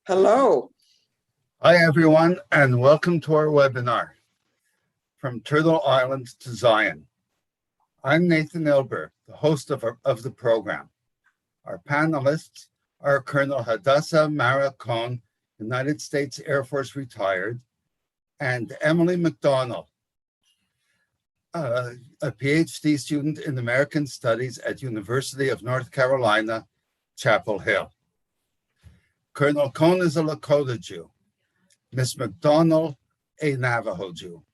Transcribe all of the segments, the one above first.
Hello. Hi, everyone, and welcome to our webinar, From Turtle Island to Zion. I'm Nathan Elber, the host of the program. Our panelists are Colonel Hadassah Mara Cohn, United States Air Force retired, and Emily McDonald, a PhD student in American Studies at University of North Carolina, Chapel Hill. Colonel Cohn is a Lakota Jew. Ms. McDonald, a Navajo Jew.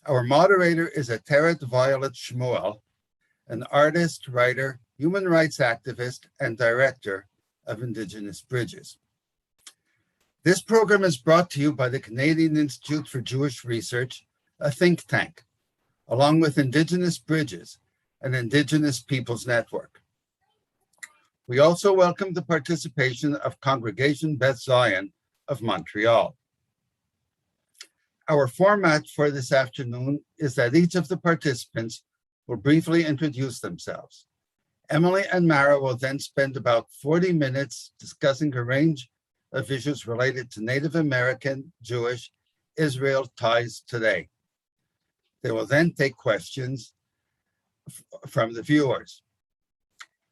Our moderator is Ateret Violet Shmuel, an artist, writer, human rights activist, and director of Indigenous Bridges. This program is brought to you by the Canadian Institute for Jewish Research, a think tank, along with Indigenous Bridges, an Indigenous Peoples Network. We also welcome the participation of Congregation Beth Zion of Montreal. Our format for this afternoon is that each of the participants will briefly introduce themselves. Emily and Mara will then spend about 40 minutes discussing a range of issues related to Native American, Jewish, Israel ties today. They will then take questions from the viewers.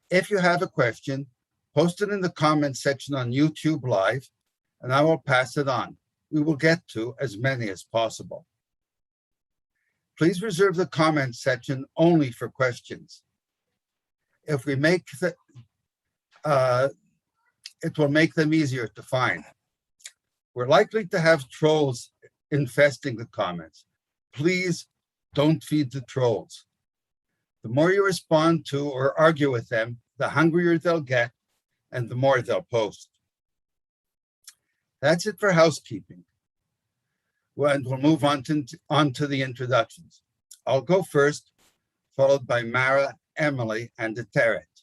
If you have a question, post it in the comments section on YouTube Live, and I will pass it on. We will get to as many as possible. Please reserve the comments section only for questions. If we make it will make them easier to find. We're likely to have trolls infesting the comments. Please don't feed the trolls. The more you respond to or argue with them, the hungrier they'll get and the more they'll post. That's it for housekeeping. And we'll move on to the introductions. I'll go first, followed by Mara, Emily, and Ateret.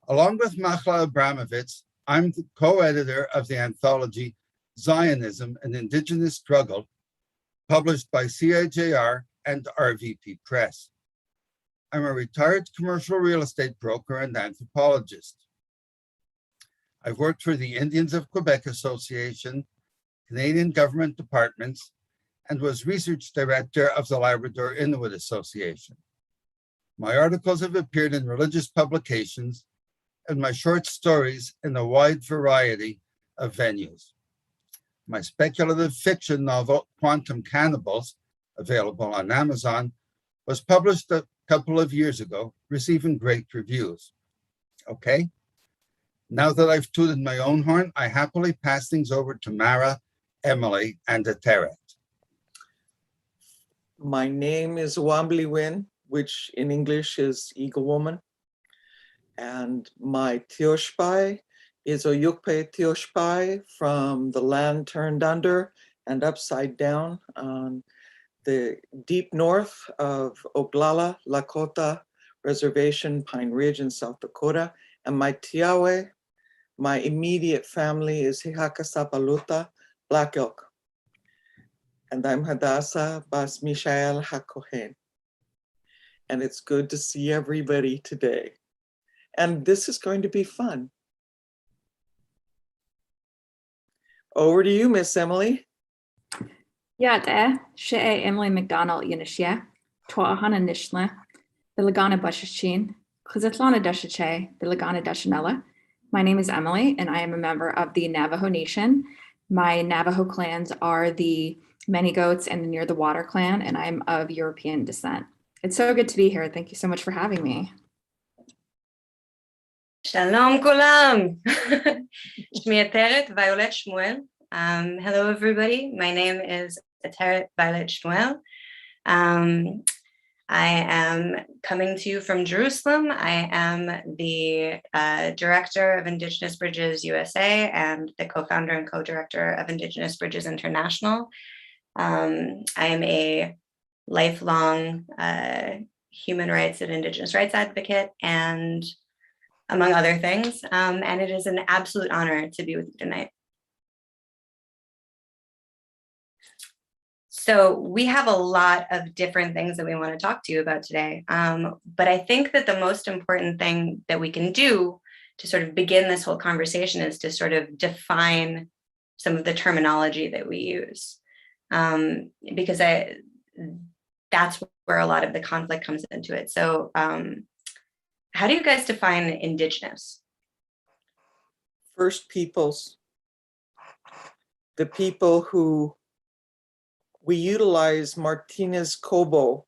Along with Machla Abramovitz, I'm the co-editor of the anthology Zionism, an Indigenous Struggle, published by CIJR and RVP Press. I'm a retired commercial real estate broker and anthropologist. I've worked for the Indians of Quebec Association, Canadian government departments, and was research director of the Labrador Inuit Association. My articles have appeared in religious publications and my short stories in a wide variety of venues. My speculative fiction novel, Quantum Cannibals, available on Amazon, was published a couple of years ago, receiving great reviews. Okay, now that I've tooted my own horn, I happily pass things over to Mara, Emily, and Ateret. My name is Wambly Win, which in English is Eagle Woman. And my Tioshpai is Oyukpe Tioshpai from the land turned under and upside down on the deep north of Oglala, Lakota Reservation, Pine Ridge in South Dakota. And my Tiawe, my immediate family is Hihakasapaluta, Black Elk. And I'm Hadassah Bas Mishael HaKohen. And it's good to see everybody today. And this is going to be fun. Over to you, Miss Emily. Yeah, she Emily McDonald Yinishia, Tuahana Nishla, the Lagana Bashachin, Kuzatlana Dashache, the Lagana Dashanella. My name is Emily, and I am a member of the Navajo Nation. My Navajo clans are the Many Goats and the Near the Water clan, and I'm of European descent. It's so good to be here. Thank you so much for having me. Shalom kulam. Shmi Ateret Violet Shmuel. Hello everybody. My name is Ateret Violet Shmuel. I am coming to you from Jerusalem. I am the director of Indigenous Bridges USA and the co-founder and co-director of Indigenous Bridges International. I am a lifelong human rights and Indigenous rights advocate, and among other things. And it is an absolute honor to be with you tonight. So we have a lot of different things that we want to talk to you about today. But I think that the most important thing that we can do to sort of begin this whole conversation is to sort of define some of the terminology that we use. Because that's where a lot of the conflict comes into it. So how do you guys define Indigenous? First Peoples, the people who we utilize Martinez Cobo,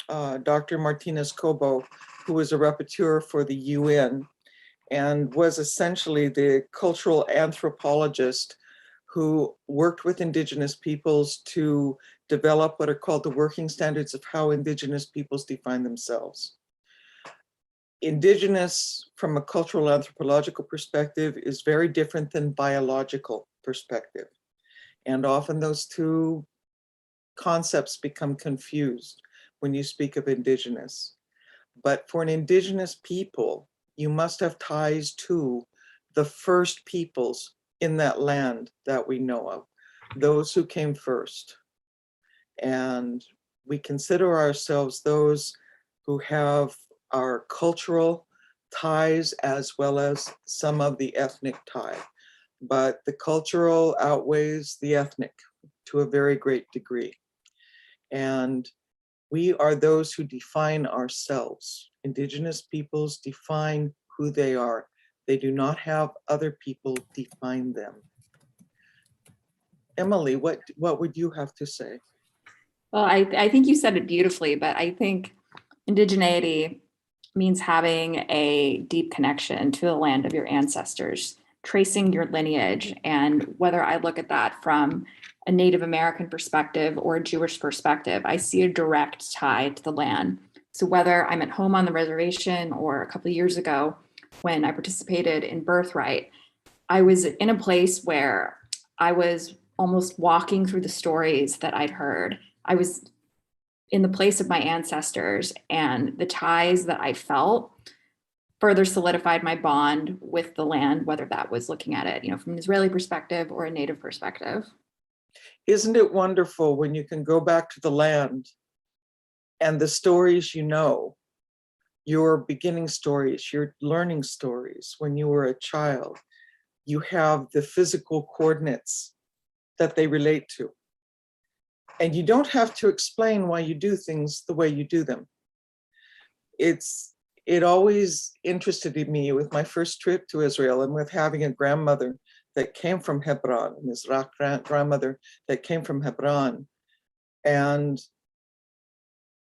Dr. Martinez Cobo, who was a rapporteur for the UN and was essentially the cultural anthropologist who worked with Indigenous peoples to develop what are called the working standards of how Indigenous peoples define themselves. Indigenous, from a cultural anthropological perspective, is very different than biological perspective. And often those two concepts become confused when you speak of Indigenous. But for an Indigenous people, you must have ties to the first peoples in that land that we know of, those who came first. And we consider ourselves those who have our cultural ties as well as some of the ethnic tie. But the cultural outweighs the ethnic to a very great degree. And we are those who define ourselves. Indigenous peoples define who they are. They do not have other people define them. Emily, what would you have to say? Well, I think you said it beautifully, but I think indigeneity means having a deep connection to the land of your ancestors, tracing your lineage. And whether I look at that from a Native American perspective or a Jewish perspective, I see a direct tie to the land. So whether I'm at home on the reservation or a couple of years ago when I participated in Birthright, I was in a place where I was almost walking through the stories that I'd heard. I was in the place of my ancestors, and the ties that I felt further solidified my bond with the land, whether that was looking at it, from an Israeli perspective or a Native perspective. Isn't it wonderful when you can go back to the land and the stories your beginning stories, your learning stories when you were a child, you have the physical coordinates that they relate to. And you don't have to explain why you do things the way you do them. It always interested me with my first trip to Israel and with having a grandmother that came from Hebron, Mizrach grandmother that came from Hebron. And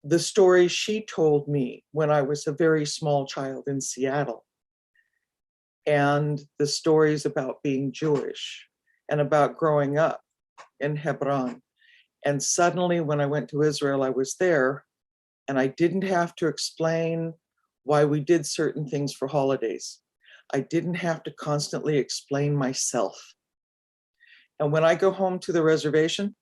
the story she told me when I was a very small child in Seattle, and the stories about being Jewish and about growing up in Hebron. And suddenly when I went to Israel, I was there and I didn't have to explain why we did certain things for holidays. I didn't have to constantly explain myself. And when I go home to the reservation,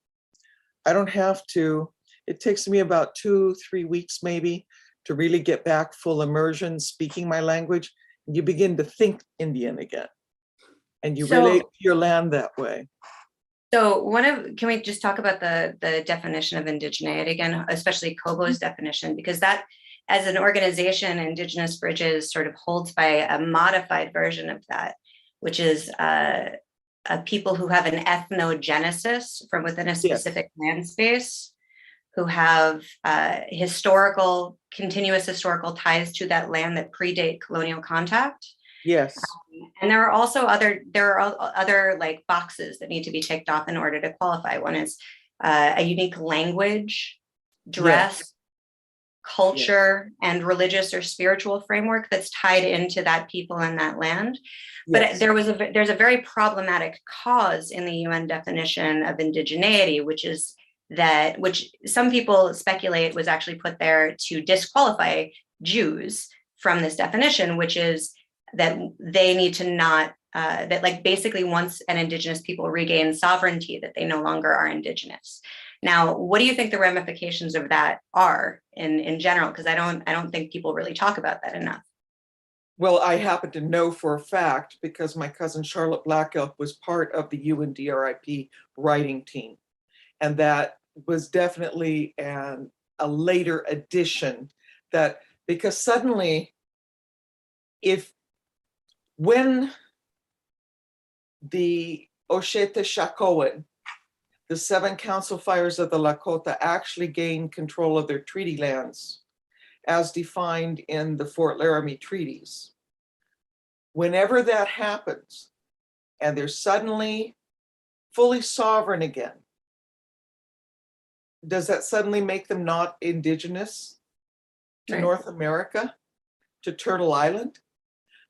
I don't have to, it takes me about 2-3 weeks maybe to really get back full immersion, speaking my language. And you begin to think Indian again. And you relate to your land that way. So can we just talk about the definition of indigeneity again, especially Cobo's definition, because that, as an organization, Indigenous Bridges sort of holds by a modified version of that, which is a people who have an ethnogenesis from within a specific land space, who have continuous historical ties to that land that predate colonial contact. Yes. And there are also other like boxes that need to be ticked off in order to qualify. One is a unique language, dress, culture, and religious or spiritual framework that's tied into that people and that land. But there's a very problematic cause in the UN definition of indigeneity, which some people speculate was actually put there to disqualify Jews from this definition, which is that they need to not, that like basically once an Indigenous people regain sovereignty, that they no longer are Indigenous. Now, what do you think the ramifications of that are in general? Because I don't think people really talk about that enough. Well, I happen to know for a fact because my cousin Charlotte Black Elk was part of the UNDRIP writing team. And that was definitely a later addition, that because suddenly if When the Oshete Shakowin, the 7 council fires of the Lakota, actually gained control of their treaty lands as defined in the Fort Laramie treaties. Whenever that happens and they're suddenly fully sovereign again, does that suddenly make them not indigenous to Right. North America, to Turtle Island?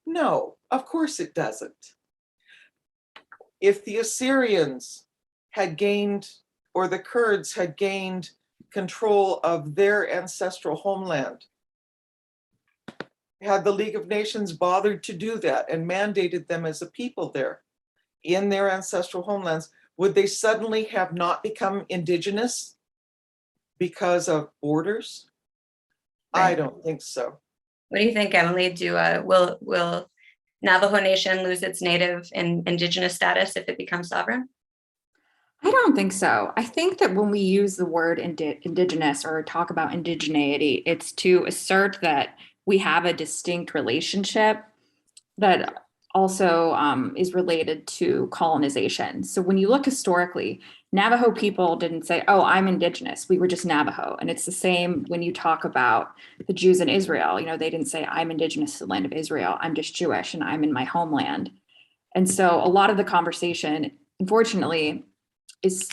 No, of course it doesn't. If the Assyrians had gained, or the Kurds had gained control of their ancestral homeland, had the League of Nations bothered to do that and mandated them as a people there in their ancestral homelands, would they suddenly have not become indigenous because of borders? I Right. don't think so. What do you think, Emily? Will Navajo Nation lose its native and indigenous status if it becomes sovereign? I don't think so. I think that when we use the word indigenous or talk about indigeneity, it's to assert that we have a distinct relationship that also is related to colonization. So when you look historically, Navajo people didn't say, oh, I'm indigenous. We were just Navajo. And it's the same when you talk about the Jews in Israel. You know, they didn't say, I'm indigenous to the land of Israel. I'm just Jewish and I'm in my homeland. And so a lot of the conversation, unfortunately, is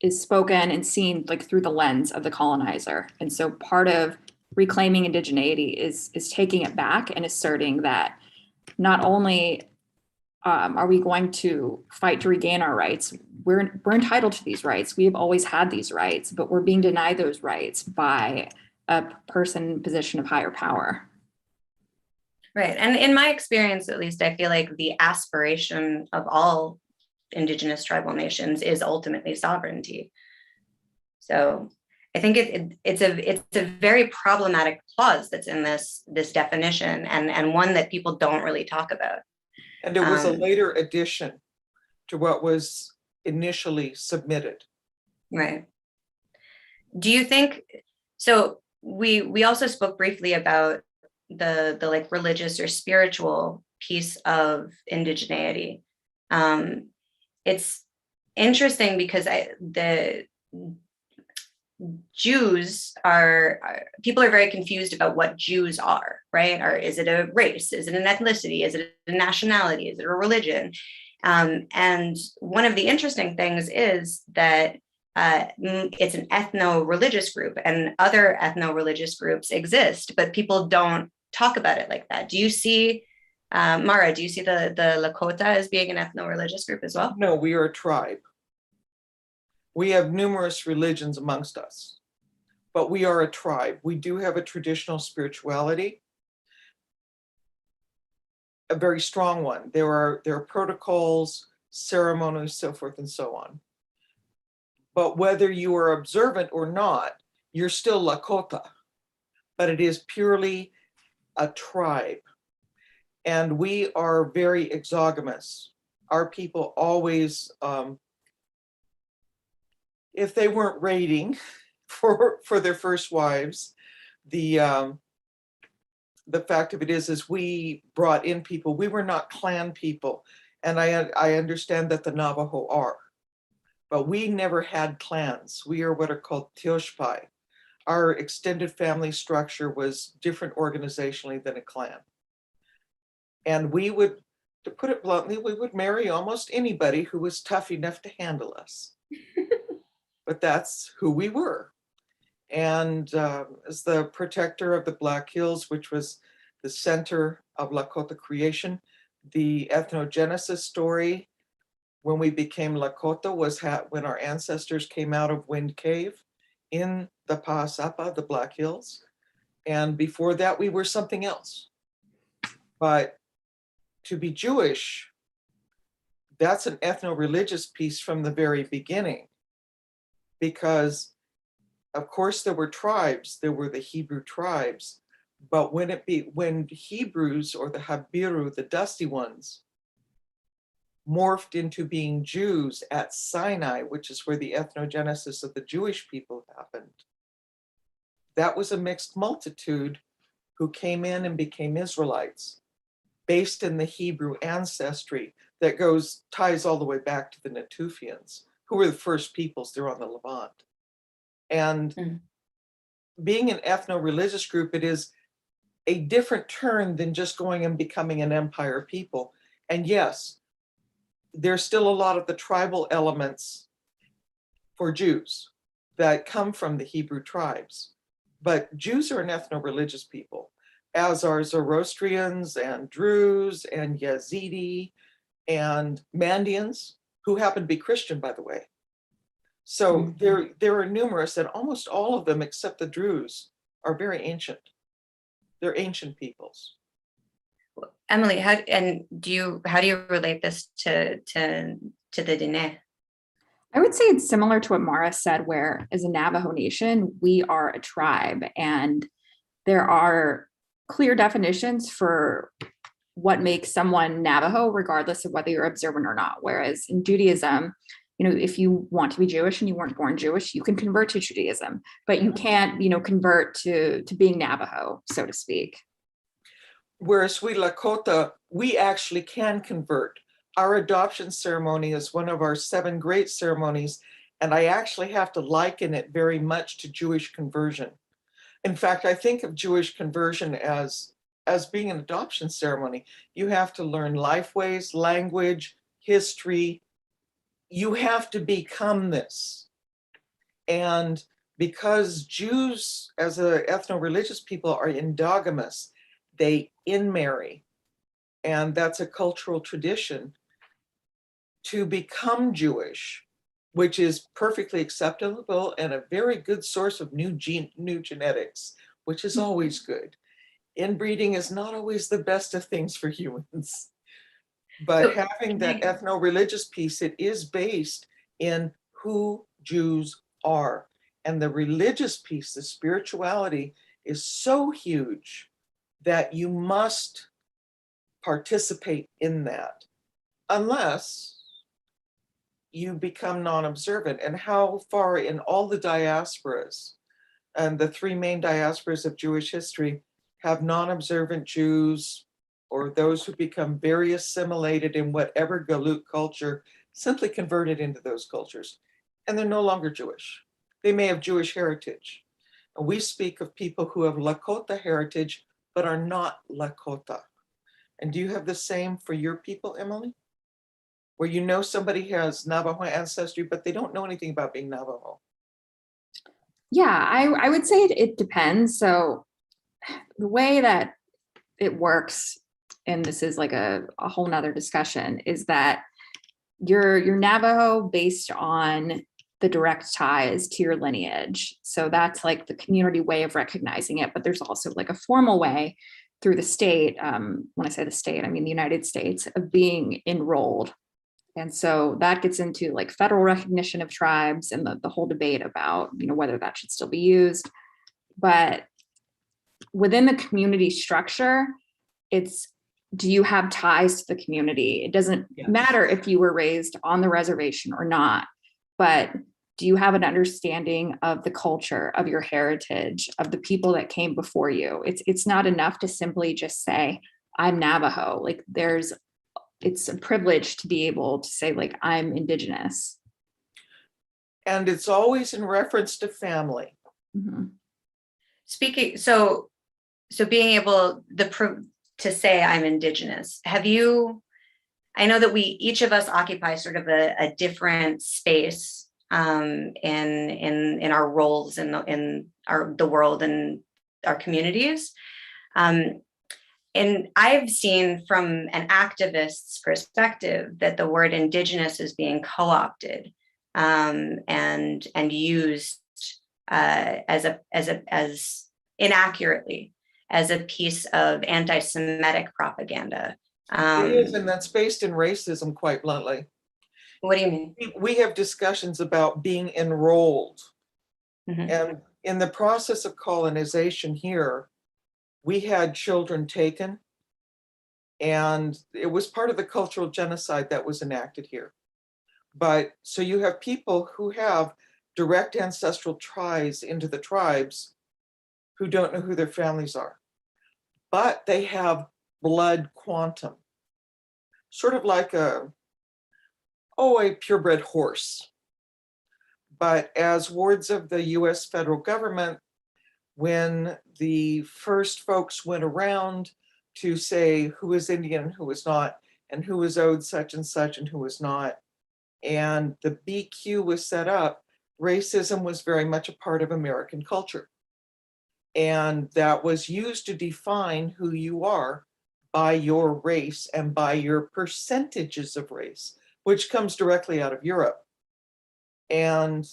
spoken and seen like through the lens of the colonizer. And so part of reclaiming indigeneity is taking it back and asserting that not only are we going to fight to regain our rights, we're entitled to these rights. We have always had these rights, but we're being denied those rights by a person in position of higher power. Right. And in my experience, at least, I feel like the aspiration of all indigenous tribal nations is ultimately sovereignty. So I think it's a very problematic clause that's in this definition, and one that people don't really talk about. And it was a later addition to what was initially submitted. Right. Do you think, so we also spoke briefly about the like religious or spiritual piece of indigeneity. It's interesting because the Jews people are very confused about what Jews are, right? Or is it a race? Is it an ethnicity? Is it a nationality? Is it a religion? And one of the interesting things is that it's an ethno-religious group, and other ethno-religious groups exist, but people don't talk about it like that. Do you see, Mara, do you see the Lakota as being an ethno-religious group as well? No, we are a tribe. We have numerous religions amongst us, but we are a tribe. We do have a traditional spirituality, a very strong one. There are protocols, ceremonies, so forth and so on. But whether you are observant or not, you're still Lakota, but it is purely a tribe. And we are very exogamous. Our people always, if they weren't raiding for their first wives, the fact of it is we brought in people. We were not clan people. And I understand that the Navajo are, but we never had clans. We are what are called Tioshpai. Our extended family structure was different organizationally than a clan. And we would, to put it bluntly, we would marry almost anybody who was tough enough to handle us. But that's who we were. And as the protector of the Black Hills, which was the center of Lakota creation, the ethnogenesis story when we became Lakota was when our ancestors came out of Wind Cave in the Pahasapa, the Black Hills. And before that, we were something else. But to be Jewish, that's an ethno-religious piece from the very beginning, because of course there were tribes, there were the Hebrew tribes, but when Hebrews or the Habiru, the dusty ones, morphed into being Jews at Sinai, which is where the ethnogenesis of the Jewish people happened, that was a mixed multitude who came in and became Israelites. based in the Hebrew ancestry that ties all the way back to the Natufians, who were the first peoples there on the Levant. And being an ethno-religious group, it is a different turn than just going and becoming an empire people. And yes, there's still a lot of the tribal elements for Jews that come from the Hebrew tribes. But Jews are an ethno-religious people, as are Zoroastrians and Druze and Yazidi and Mandians, who happen to be Christian, by the way. So there are numerous, and almost all of them, except the Druze, are very ancient. They're ancient peoples. Emily, how do you relate this to the Diné? I would say it's similar to what Mara said, where as a Navajo nation, we are a tribe, and there are clear definitions for what makes someone Navajo, regardless of whether you're observant or not. Whereas in Judaism, if you want to be Jewish and you weren't born Jewish, you can convert to Judaism, but you can't, convert to being Navajo, so to speak. Whereas we Lakota, we actually can convert. Our adoption ceremony is one of our 7 great ceremonies, and I actually have to liken it very much to Jewish conversion. In fact, I think of Jewish conversion as being an adoption ceremony. You have to learn lifeways, language, history. You have to become this. And because Jews, as an ethno-religious people, are endogamous, they in-marry, and that's a cultural tradition. To become Jewish, which is perfectly acceptable and a very good source of new genetics, which is always good. Inbreeding is not always the best of things for humans. But having that ethno-religious piece, it is based in who Jews are. And the religious piece, the spirituality, is so huge that you must participate in that, unless you become non-observant. And how far in all the diasporas, and the 3 main diasporas of Jewish history, have non-observant Jews, or those who become very assimilated in whatever Galut culture, simply converted into those cultures, and they're no longer Jewish. They may have Jewish heritage. And we speak of people who have Lakota heritage, but are not Lakota. And do you have the same for your people, Emily? Where somebody has Navajo ancestry, but they don't know anything about being Navajo? Yeah, I would say it depends. So the way that it works, and this is like a whole nother discussion, is that you're Navajo based on the direct ties to your lineage. So that's like the community way of recognizing it, but there's also like a formal way through the state. When I say the state, I mean the United States, of being enrolled. And so that gets into like federal recognition of tribes and the whole debate about, whether that should still be used. But within the community structure, it's, do you have ties to the community? It doesn't matter if you were raised on the reservation or not, but do you have an understanding of the culture, of your heritage, of the people that came before you? It's not enough to simply just say, I'm Navajo. Like it's a privilege to be able to say, like, I'm Indigenous. And it's always in reference to family. Mm-hmm. Speaking, so being able to say I'm Indigenous, I know that each of us occupy sort of a different space in our roles in the world and our communities. And I've seen from an activist's perspective that the word Indigenous is being co-opted and used as inaccurately as a piece of anti-Semitic propaganda. It is, and that's based in racism, quite bluntly. What do you mean? We have discussions about being enrolled. Mm-hmm. And in the process of colonization here, we had children taken, and it was part of the cultural genocide that was enacted here. But so you have people who have direct ancestral ties into the tribes who don't know who their families are, but they have blood quantum, sort of like a purebred horse. But as wards of the US federal government, when the first folks went around to say who was Indian and who was not, and who was owed such and such and who was not, and the BQ was set up, racism was very much a part of American culture. And that was used to define who you are by your race and by your percentages of race, which comes directly out of Europe. And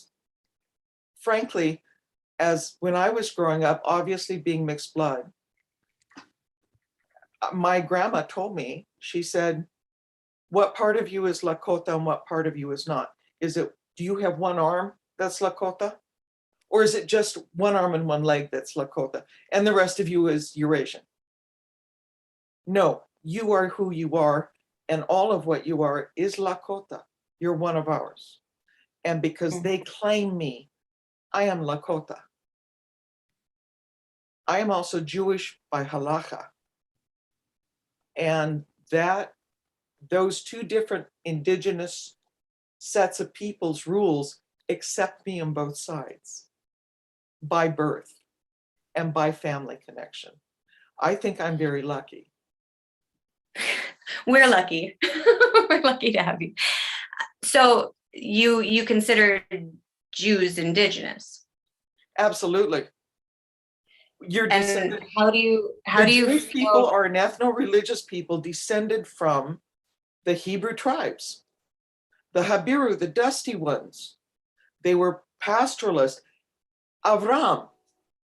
frankly, as when I was growing up, obviously being mixed blood, my grandma told me, she said, what part of you is Lakota and what part of you is not? Do you have one arm that's Lakota? Or is it just one arm and one leg that's Lakota and the rest of you is Eurasian? No, you are who you are, and all of what you are is Lakota. You're one of ours. And because they claim me, I am Lakota. I am also Jewish by halacha. And those two different indigenous sets of people's rules accept me on both sides by birth and by family connection. I think I'm very lucky. We're lucky. We're lucky to have you. So you consider Jews indigenous? Absolutely. You're And descended. how do you Jewish feel? people are an ethno-religious people descended from the Hebrew tribes, the Habiru, the dusty ones. They were pastoralists. Avram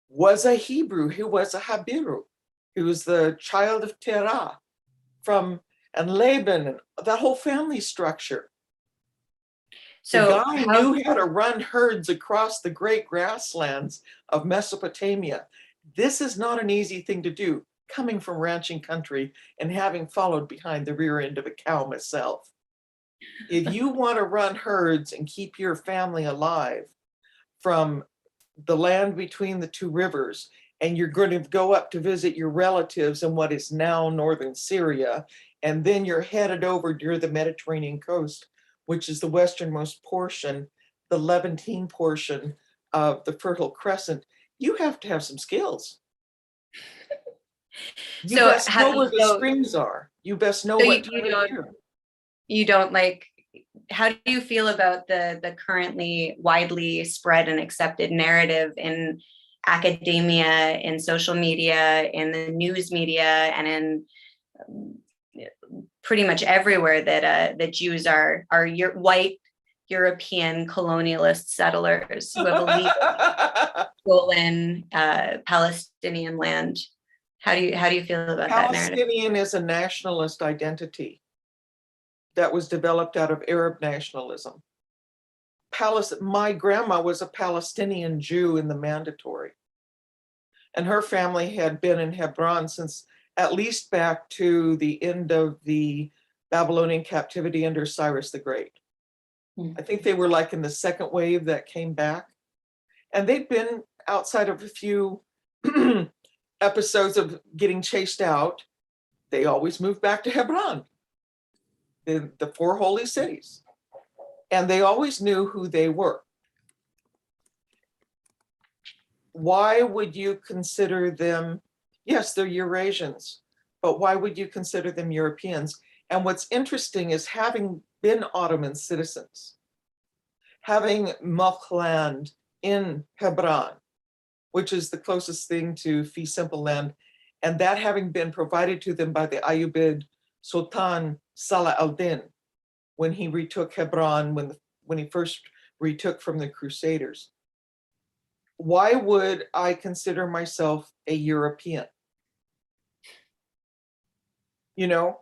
was a Hebrew. He was a Habiru. He was the child of Terah and Laban, and that whole family structure. So the guy knew how to run herds across the great grasslands of Mesopotamia. This is not an easy thing to do, coming from ranching country and having followed behind the rear end of a cow myself. If you want to run herds and keep your family alive from the land between the two rivers, and you're going to go up to visit your relatives in what is now northern Syria, and then you're headed over near the Mediterranean coast, which is the westernmost portion, the Levantine portion of the Fertile Crescent, you have to have some skills. You So best know where the springs are. You best know what time of year. You don't like, how do you feel about the currently widely spread and accepted narrative in academia, in social media, in the news media, and in pretty much everywhere that Jews are white European colonialist settlers who have illegally stolen Palestinian land? How do you feel about that narrative? Palestinian is a nationalist identity that was developed out of Arab nationalism. My grandma was a Palestinian Jew in the Mandatory, and her family had been in Hebron since at least back to the end of the Babylonian captivity under Cyrus the Great. I think they were like in the second wave that came back, and they'd been outside of a few episodes of getting chased out. They always moved back to Hebron, the four holy cities, and they always knew who they were. Why would you consider them, yes, they're Eurasians, but why would you consider them Europeans? And what's interesting is, having been Ottoman citizens, having milk land in Hebron, which is the closest thing to fee simple land, and that having been provided to them by the Ayyubid Sultan Salah al-Din when he retook Hebron, when he first retook from the Crusaders. Why would I consider myself a European? You know,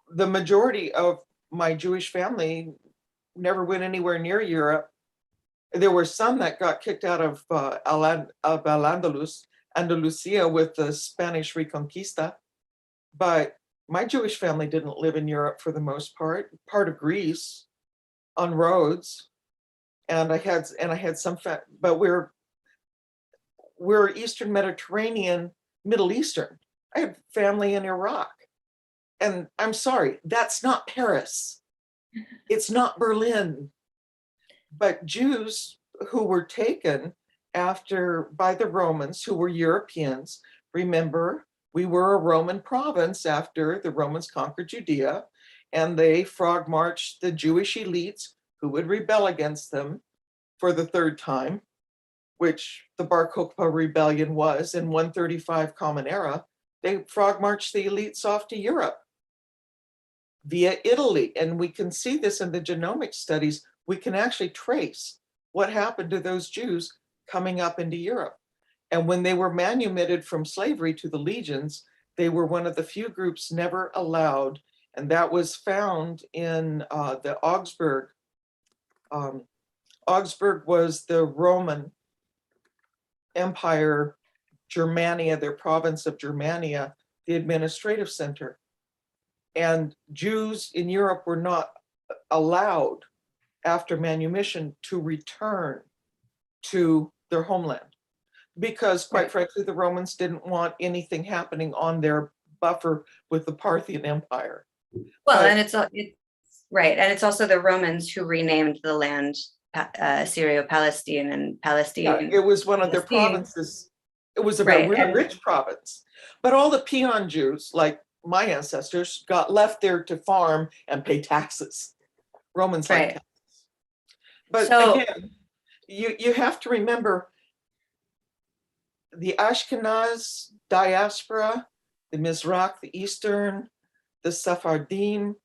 the majority of my Jewish family never went anywhere near Europe. There were some that got kicked out of Al-Andalus, Andalusia, with the Spanish Reconquista, but my Jewish family didn't live in Europe for the most part of Greece, on roads, and I had some, but we're Eastern Mediterranean, Middle Eastern. I had family in Iraq. And I'm sorry, that's not Paris. It's not Berlin. But Jews who were taken by the Romans, who were Europeans, remember, we were a Roman province after the Romans conquered Judea, and they frog marched the Jewish elites who would rebel against them for the third time, which the Bar Kokhba rebellion was in 135 Common Era. They frog marched the elites off to Europe via Italy. And we can see this in the genomic studies. We can actually trace what happened to those Jews coming up into Europe. And when they were manumitted from slavery to the legions, they were one of the few groups never allowed. And that was found in the Augsburg. Augsburg was the Roman Empire, Germania, their province of Germania, the administrative center. And Jews in Europe were not allowed after manumission to return to their homeland because, quite frankly, the Romans didn't want anything happening on their buffer with the Parthian Empire. Well, and it's right, and it's also the Romans who renamed the land Syrio-Palestine and Palestine. Yeah, it was one of their provinces. It was a very rich province, but all the peon Jews, like my ancestors, got left there to farm and pay taxes. Romans like taxes. But so, again, you have to remember the Ashkenaz diaspora, the Mizrach, the Eastern, the Sephardim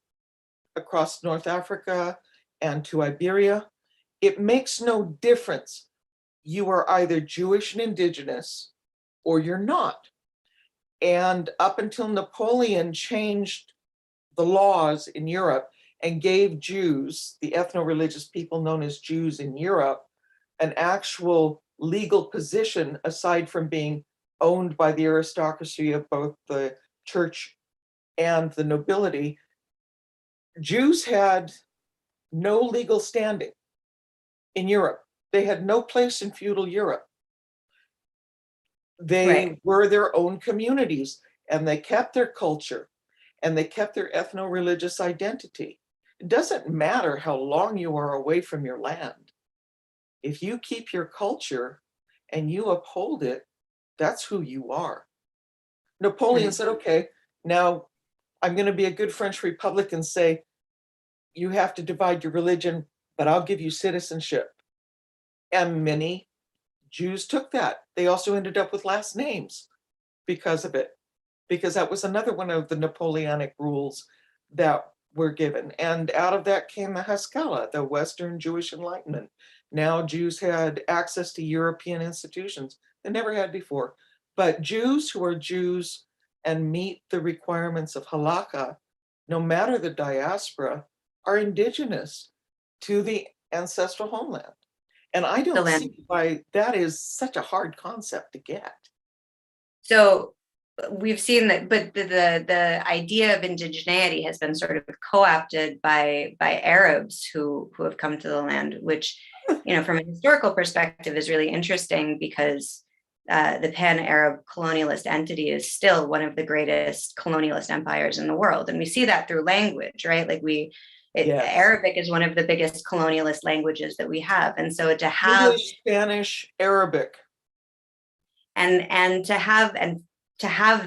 across North Africa and to Iberia. It makes no difference. You are either Jewish and indigenous or you're not. And up until Napoleon changed the laws in Europe and gave Jews, the ethno-religious people known as Jews in Europe, an actual legal position aside from being owned by the aristocracy of both the church and the nobility. Jews had no legal standing in Europe. They had no place in feudal Europe. They were their own communities, and they kept their culture, and they kept their ethno-religious identity. It doesn't matter how long you are away from your land. If you keep your culture and you uphold it, that's who you are. Napoleon said, okay, now I'm going to be a good French Republic and say, you have to divide your religion, but I'll give you citizenship. And many Jews took that. They also ended up with last names because of it, because that was another one of the Napoleonic rules that were given. And out of that came the Haskalah, the Western Jewish Enlightenment. Now Jews had access to European institutions they never had before. But Jews who are Jews and meet the requirements of halakha, no matter the diaspora, are indigenous to the ancestral homeland. And I don't see why that is such a hard concept to get. So we've seen that, but the idea of indigeneity has been sort of co-opted by Arabs who have come to the land, which, from a historical perspective is really interesting because the pan-Arab colonialist entity is still one of the greatest colonialist empires in the world. And we see that through language, right? Like Arabic is one of the biggest colonialist languages that we have. And so to have English, Spanish, Arabic. And to have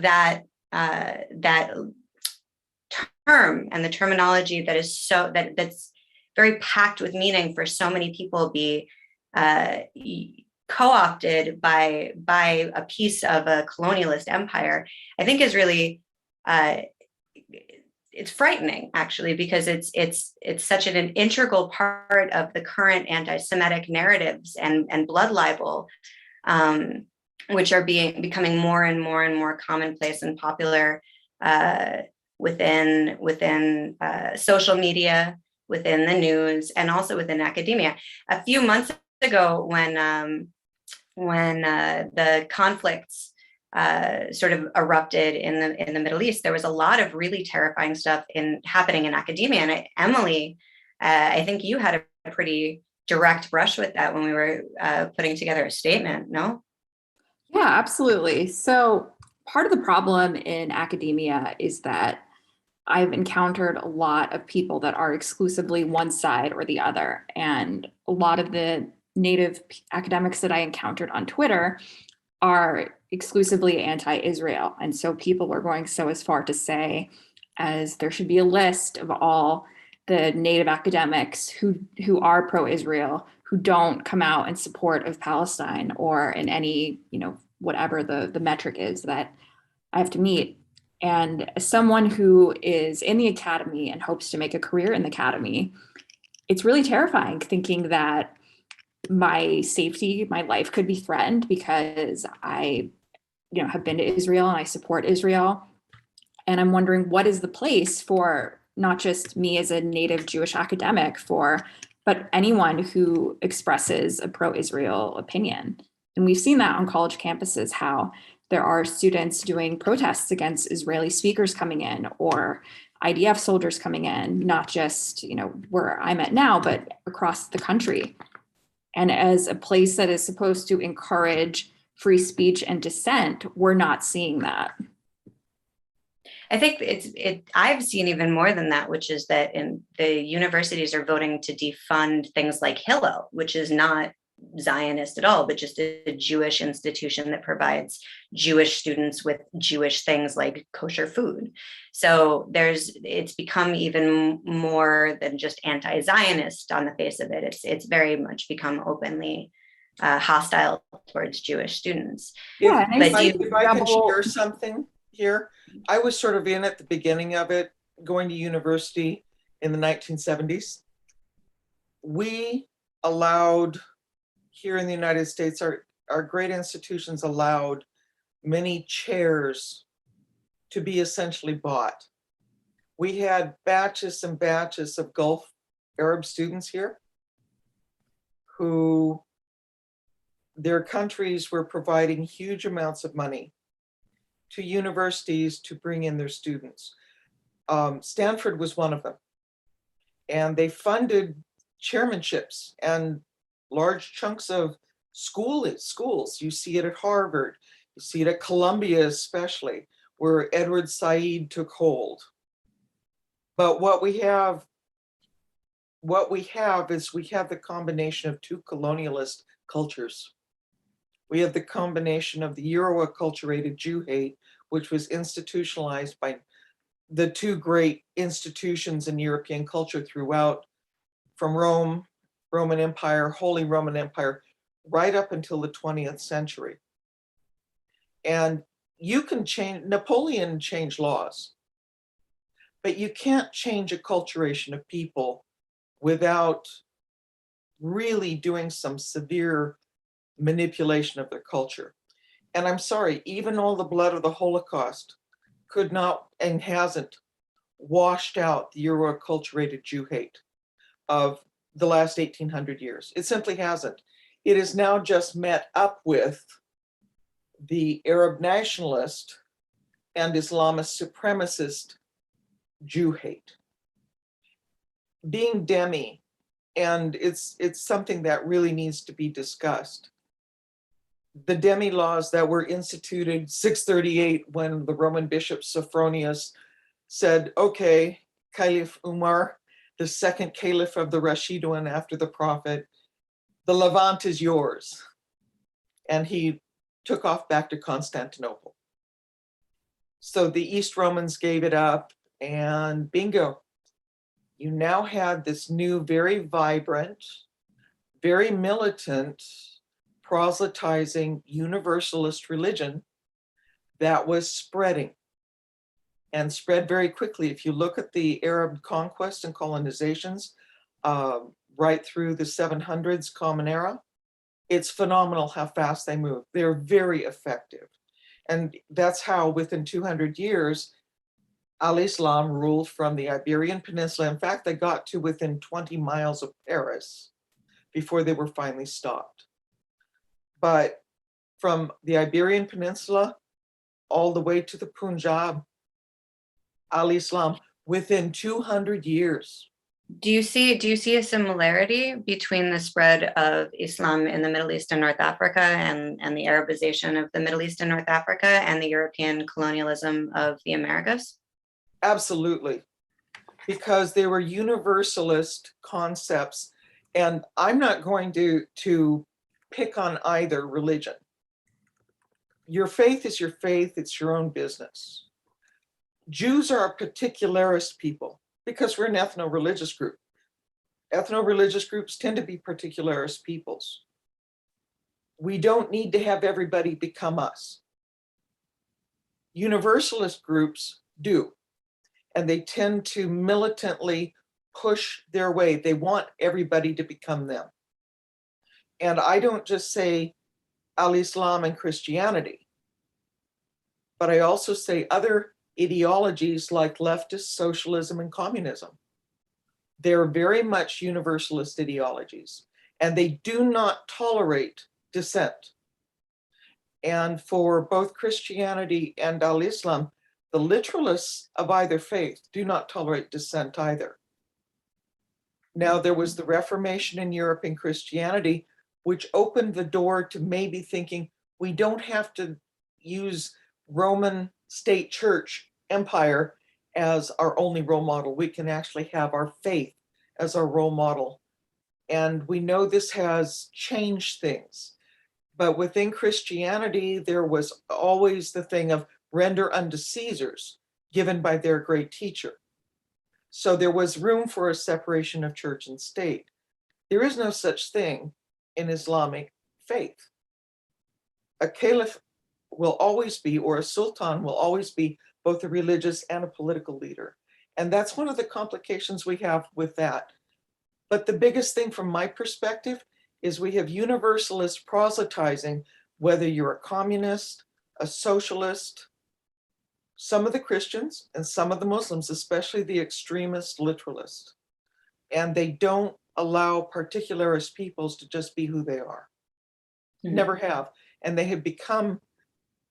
that that term and the terminology that is that's very packed with meaning for so many people be co-opted by a piece of a colonialist empire, I think is really it's frightening, actually, because it's such an integral part of the current anti-Semitic narratives and blood libel, which are becoming more and more and more commonplace and popular within social media, within the news, and also within academia. A few months ago, when the conflicts sort of erupted in the Middle East, there was a lot of really terrifying stuff happening in academia. And Emily, I think you had a pretty direct brush with that when we were putting together a statement, no? Yeah, absolutely. So part of the problem in academia is that I've encountered a lot of people that are exclusively one side or the other. And a lot of the Native academics that I encountered on Twitter are exclusively anti-Israel. And so people were going so as far to say as there should be a list of all the Native academics who are pro-Israel, who don't come out in support of Palestine or in any, whatever the metric is that I have to meet. And as someone who is in the academy and hopes to make a career in the academy, it's really terrifying thinking that my safety, my life could be threatened because I, have been to Israel and I support Israel. And I'm wondering, what is the place for not just me as a Native Jewish academic but anyone who expresses a pro-Israel opinion? And we've seen that on college campuses, how there are students doing protests against Israeli speakers coming in or IDF soldiers coming in, not just, where I'm at now, but across the country. And as a place that is supposed to encourage free speech and dissent, we're not seeing that. I think I've seen even more than that, which is that the universities are voting to defund things like Hillel, which is not Zionist at all, but just a Jewish institution that provides Jewish students with Jewish things like kosher food. So it's become even more than just anti-Zionist on the face of it. It's very much become openly hostile towards Jewish students. If Yeah, I can share something here, I was sort of in at the beginning of it, going to university in the 1970s. We allowed, here in the United States, our great institutions allowed many chairs to be essentially bought. We had batches and batches of Gulf Arab students here who their countries were providing huge amounts of money to universities to bring in their students. Stanford was one of them. And they funded chairmanships and large chunks of schools. You see it at Harvard, you see it at Columbia especially, where Edward Said took hold. But what we have is we have the combination of two colonialist cultures. We have the combination of the Euro-acculturated Jew hate, which was institutionalized by the two great institutions in European culture throughout, from Rome, Roman Empire, Holy Roman Empire, right up until the 20th century. And you can Napoleon changed laws, but you can't change acculturation of people without really doing some severe manipulation of their culture. And I'm sorry, even all the blood of the Holocaust could not and hasn't washed out the Euro-acculturated Jew hate of the last 1800 years. It simply hasn't. It is now just met up with the Arab nationalist and Islamist supremacist Jew hate. Being demi, and it's something that really needs to be discussed. The demi laws that were instituted 638 when the Roman bishop Sophronius said, okay, Caliph Umar, the second caliph of the Rashidun after the prophet, the Levant is yours. And he took off back to Constantinople. So the East Romans gave it up, and bingo, you now had this new, very vibrant, very militant, proselytizing universalist religion that was spreading and spread very quickly. If you look at the Arab conquest and colonizations right through the 700s Common Era, it's phenomenal how fast they move. They're very effective. And that's how within 200 years, Al-Islam ruled from the Iberian Peninsula. In fact, they got to within 20 miles of Paris before they were finally stopped. But from the Iberian Peninsula all the way to the Punjab, Al-Islam, within 200 years. Do you see a similarity between the spread of Islam in the Middle East and North Africa and the Arabization of the Middle East and North Africa and the European colonialism of the Americas? Absolutely. Because they were universalist concepts. And I'm not going to pick on either religion. Your faith is your faith, it's your own business. Jews are a particularist people because we're an ethno-religious group. Ethno-religious groups tend to be particularist peoples. We don't need to have everybody become us. Universalist groups do, and they tend to militantly push their way. They want everybody to become them. And I don't just say al-Islam and Christianity, but I also say other ideologies like leftist socialism and communism. They're very much universalist ideologies, and they do not tolerate dissent. And for both Christianity and al-Islam, the literalists of either faith do not tolerate dissent either. Now, there was the Reformation in Europe in Christianity, which opened the door to maybe thinking we don't have to use Roman state church empire as our only role model. We can actually have our faith as our role model. And we know this has changed things. But within Christianity, there was always the thing of render unto Caesars, given by their great teacher. So there was room for a separation of church and state. There is no such thing in Islamic faith. A caliph will always be, or a sultan will always be, both a religious and a political leader. And that's one of the complications we have with that. But the biggest thing from my perspective is we have universalist proselytizing, whether you're a communist, a socialist, some of the Christians and some of the Muslims, especially the extremist literalists. And they don't allow particularist peoples to just be who they are. Mhm. Never have. And they have become,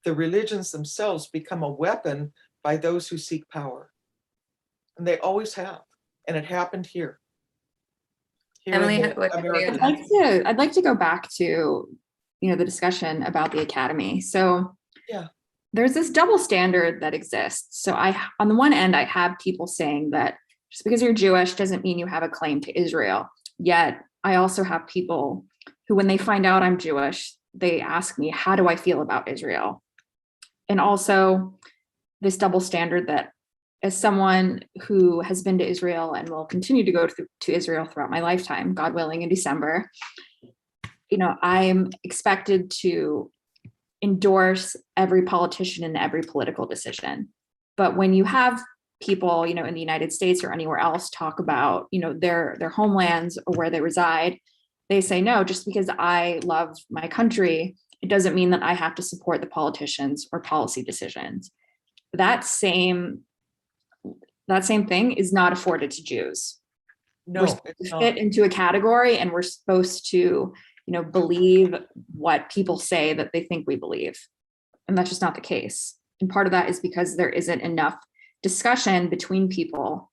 the religions themselves become a weapon by those who seek power. And they always have. And it happened here. Emily, in what do you America. have? I'd like to go back to, the discussion about the academy. So Yeah. there's this double standard that exists. So on the one end, I have people saying that just because you're Jewish doesn't mean you have a claim to Israel. Yet I also have people who, when they find out I'm Jewish, they ask me, how do I feel about Israel? And also this double standard that as someone who has been to Israel and will continue to go to Israel throughout my lifetime, God willing, in December, I'm expected to endorse every politician in every political decision. But when you have people, in the United States or anywhere else talk about, their homelands or where they reside, they say, no, just because I love my country, it doesn't mean that I have to support the politicians or policy decisions. That same thing is not afforded to Jews. No, We're supposed it's to fit not. into a category, and we're supposed to, believe what people say that they think we believe. And that's just not the case. And part of that is because there isn't enough discussion between people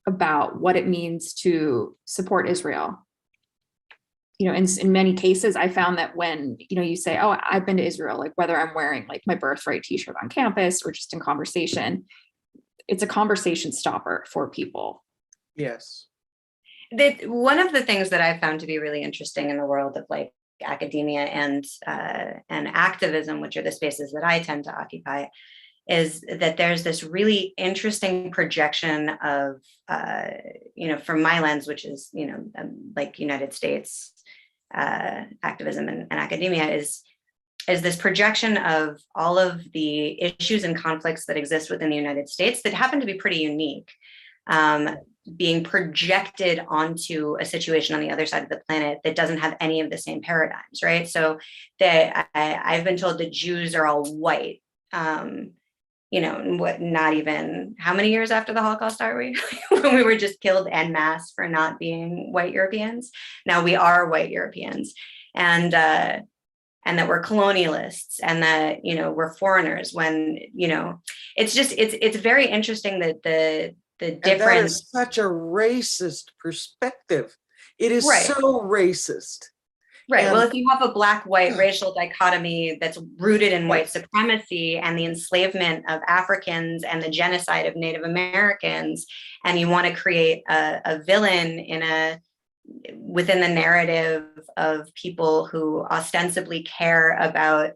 about what it means to support Israel. In many cases, I found that when, you say, oh, I've been to Israel, like whether I'm wearing like my birthright t-shirt on campus or just in conversation, it's a conversation stopper for people. Yes. One of the things that I found to be really interesting in the world of like academia and activism, which are the spaces that I tend to occupy, is that there's this really interesting projection of, from my lens, which is, like United States activism and academia, is this projection of all of the issues and conflicts that exist within the United States that happen to be pretty unique, being projected onto a situation on the other side of the planet that doesn't have any of the same paradigms, right? So that I've been told that Jews are all white. Not even how many years after the Holocaust are we? When we were just killed en masse for not being white Europeans. Now we are white Europeans, and that we're colonialists, and that we're foreigners. When it's very interesting that the And that difference. is such a racist perspective. It is Right. so racist. Right. Well, And if you have a black-white racial dichotomy that's rooted in white supremacy and the enslavement of Africans and the genocide of Native Americans, and you want to create a villain within the narrative of people who ostensibly care about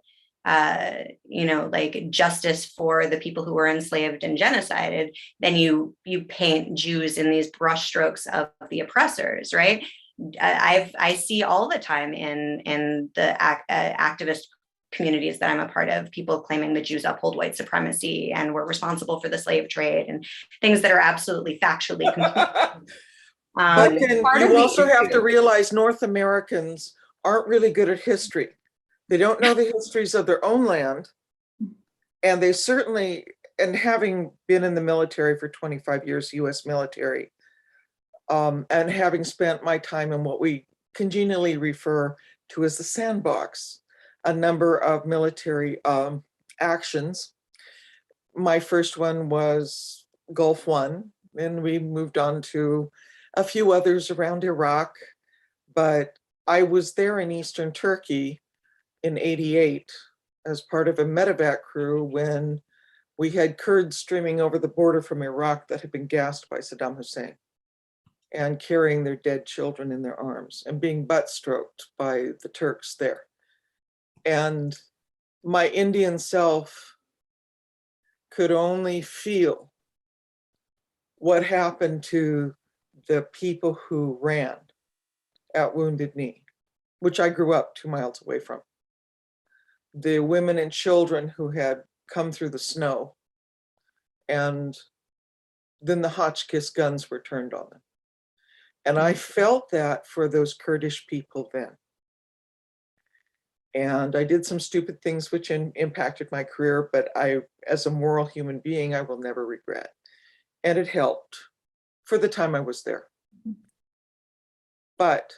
like justice for the people who were enslaved and genocided, then you paint Jews in these brushstrokes of the oppressors, right? I see all the time in the activist communities that I'm a part of, people claiming the Jews uphold white supremacy and were responsible for the slave trade and things that are absolutely factually complete. but then Part of you the also have to issue- realize North Americans aren't really good at history. They don't know the histories of their own land. And they certainly, and having been in the military for 25 years, US military, and having spent my time in what we congenially refer to as the sandbox, a number of military actions. My first one was Gulf One, and we moved on to a few others around Iraq, but I was there in Eastern Turkey in '88 as part of a medevac crew when we had Kurds streaming over the border from Iraq that had been gassed by Saddam Hussein and carrying their dead children in their arms and being butt stroked by the Turks there. And my Indian self could only feel what happened to the people who ran at Wounded Knee, which I grew up 2 miles away from. The women and children who had come through the snow, and then the Hotchkiss guns were turned on them. And I felt that for those Kurdish people then. And I did some stupid things which impacted my career, but I, as a moral human being, I will never regret. And it helped for the time I was there. But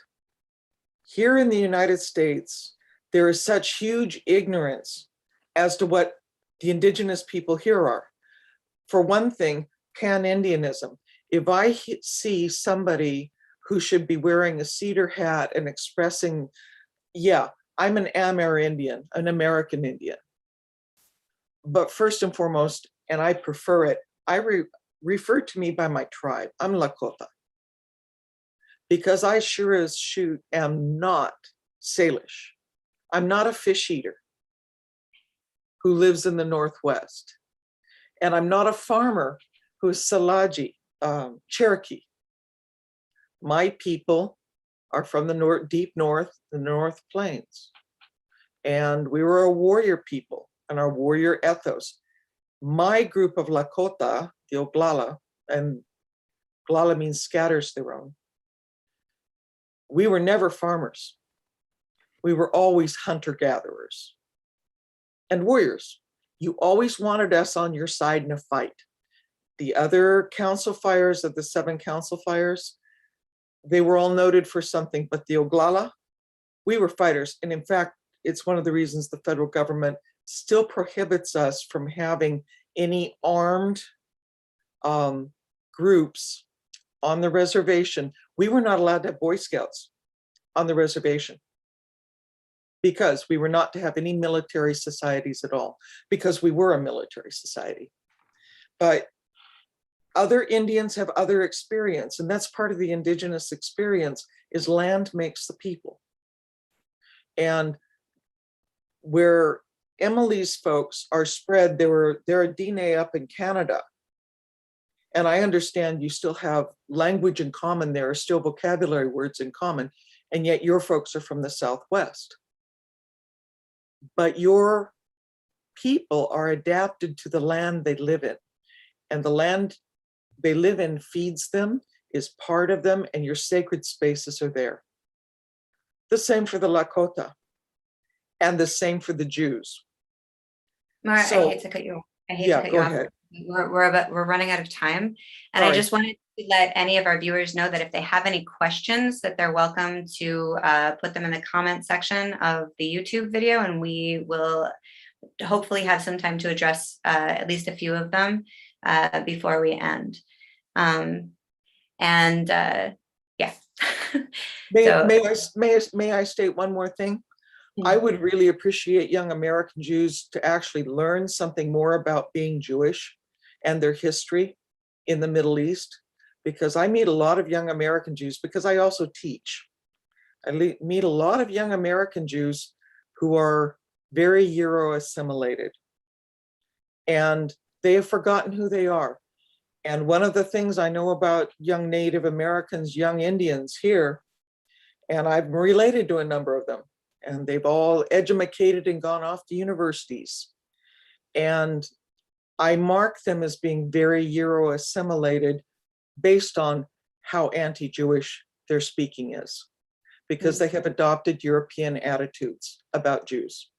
here in the United States, there is such huge ignorance as to what the indigenous people here are. For one thing, pan-Indianism. If I see somebody who should be wearing a cedar hat and expressing, yeah, I'm an Amerindian, an American Indian. But first and foremost, and I prefer it, refer to me by my tribe. I'm Lakota. Because I sure as shoot am not Salish. I'm not a fish eater who lives in the Northwest. And I'm not a farmer who's Salaji, Cherokee. My people are from the deep north, the North Plains. And we were a warrior people and our warrior ethos. My group of Lakota, the Oglala, and Oglala means scatters their own. We were never farmers. We were always hunter-gatherers and warriors. You always wanted us on your side in a fight. The other council fires of the 7 council fires, they were all noted for something, but the Oglala, we were fighters. And in fact, it's one of the reasons the federal government still prohibits us from having any armed groups on the reservation. We were not allowed to have Boy Scouts on the reservation because we were not to have any military societies at all, because we were a military society. But other Indians have other experience, and that's part of the indigenous experience, is land makes the people. And where Emily's folks are spread, they're a DNA up in Canada. And I understand you still have language in common, there are still vocabulary words in common, and yet your folks are from the Southwest. But your people are adapted to the land they live in, and the land they live in feeds them, is part of them, and your sacred spaces are there. The same for the Lakota, and the same for the Jews. Mara, So- I hate to cut you. I hate Yeah, to cut go you off. ahead. We're running out of time, and I Sorry. just wanted to let any of our viewers know that if they have any questions, that they're welcome to put them in the comment section of the YouTube video, and we will hopefully have some time to address at least a few of them before we end. Yeah, May, So- may I state one more thing? I would really appreciate young American Jews to actually learn something more about being Jewish and their history in the Middle East, because I meet a lot of young American Jews, because I also teach. I meet a lot of young American Jews who are very Euro assimilated, and they have forgotten who they are. And one of the things I know about young Native Americans, young Indians here, and I've related to a number of them, and they've all educated and gone off to universities. And I mark them as being very Euro assimilated based on how anti-Jewish their speaking is, because they have adopted European attitudes about Jews.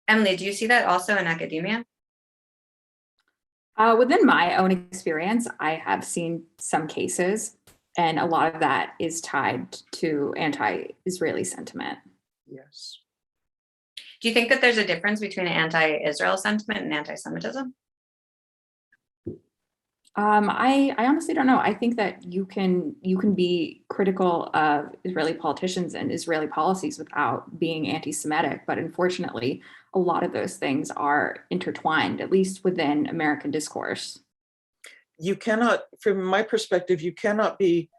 Emily, do you see that also in academia? Within my own experience, I have seen some cases, and a lot of that is tied to anti-Israeli sentiment. Yes. Do you think that there's a difference between anti-Israel sentiment and anti-Semitism? I honestly don't know. I think that you can be critical of Israeli politicians and Israeli policies without being anti-Semitic, but unfortunately, a lot of those things are intertwined, at least within American discourse. You cannot, from my perspective, you cannot be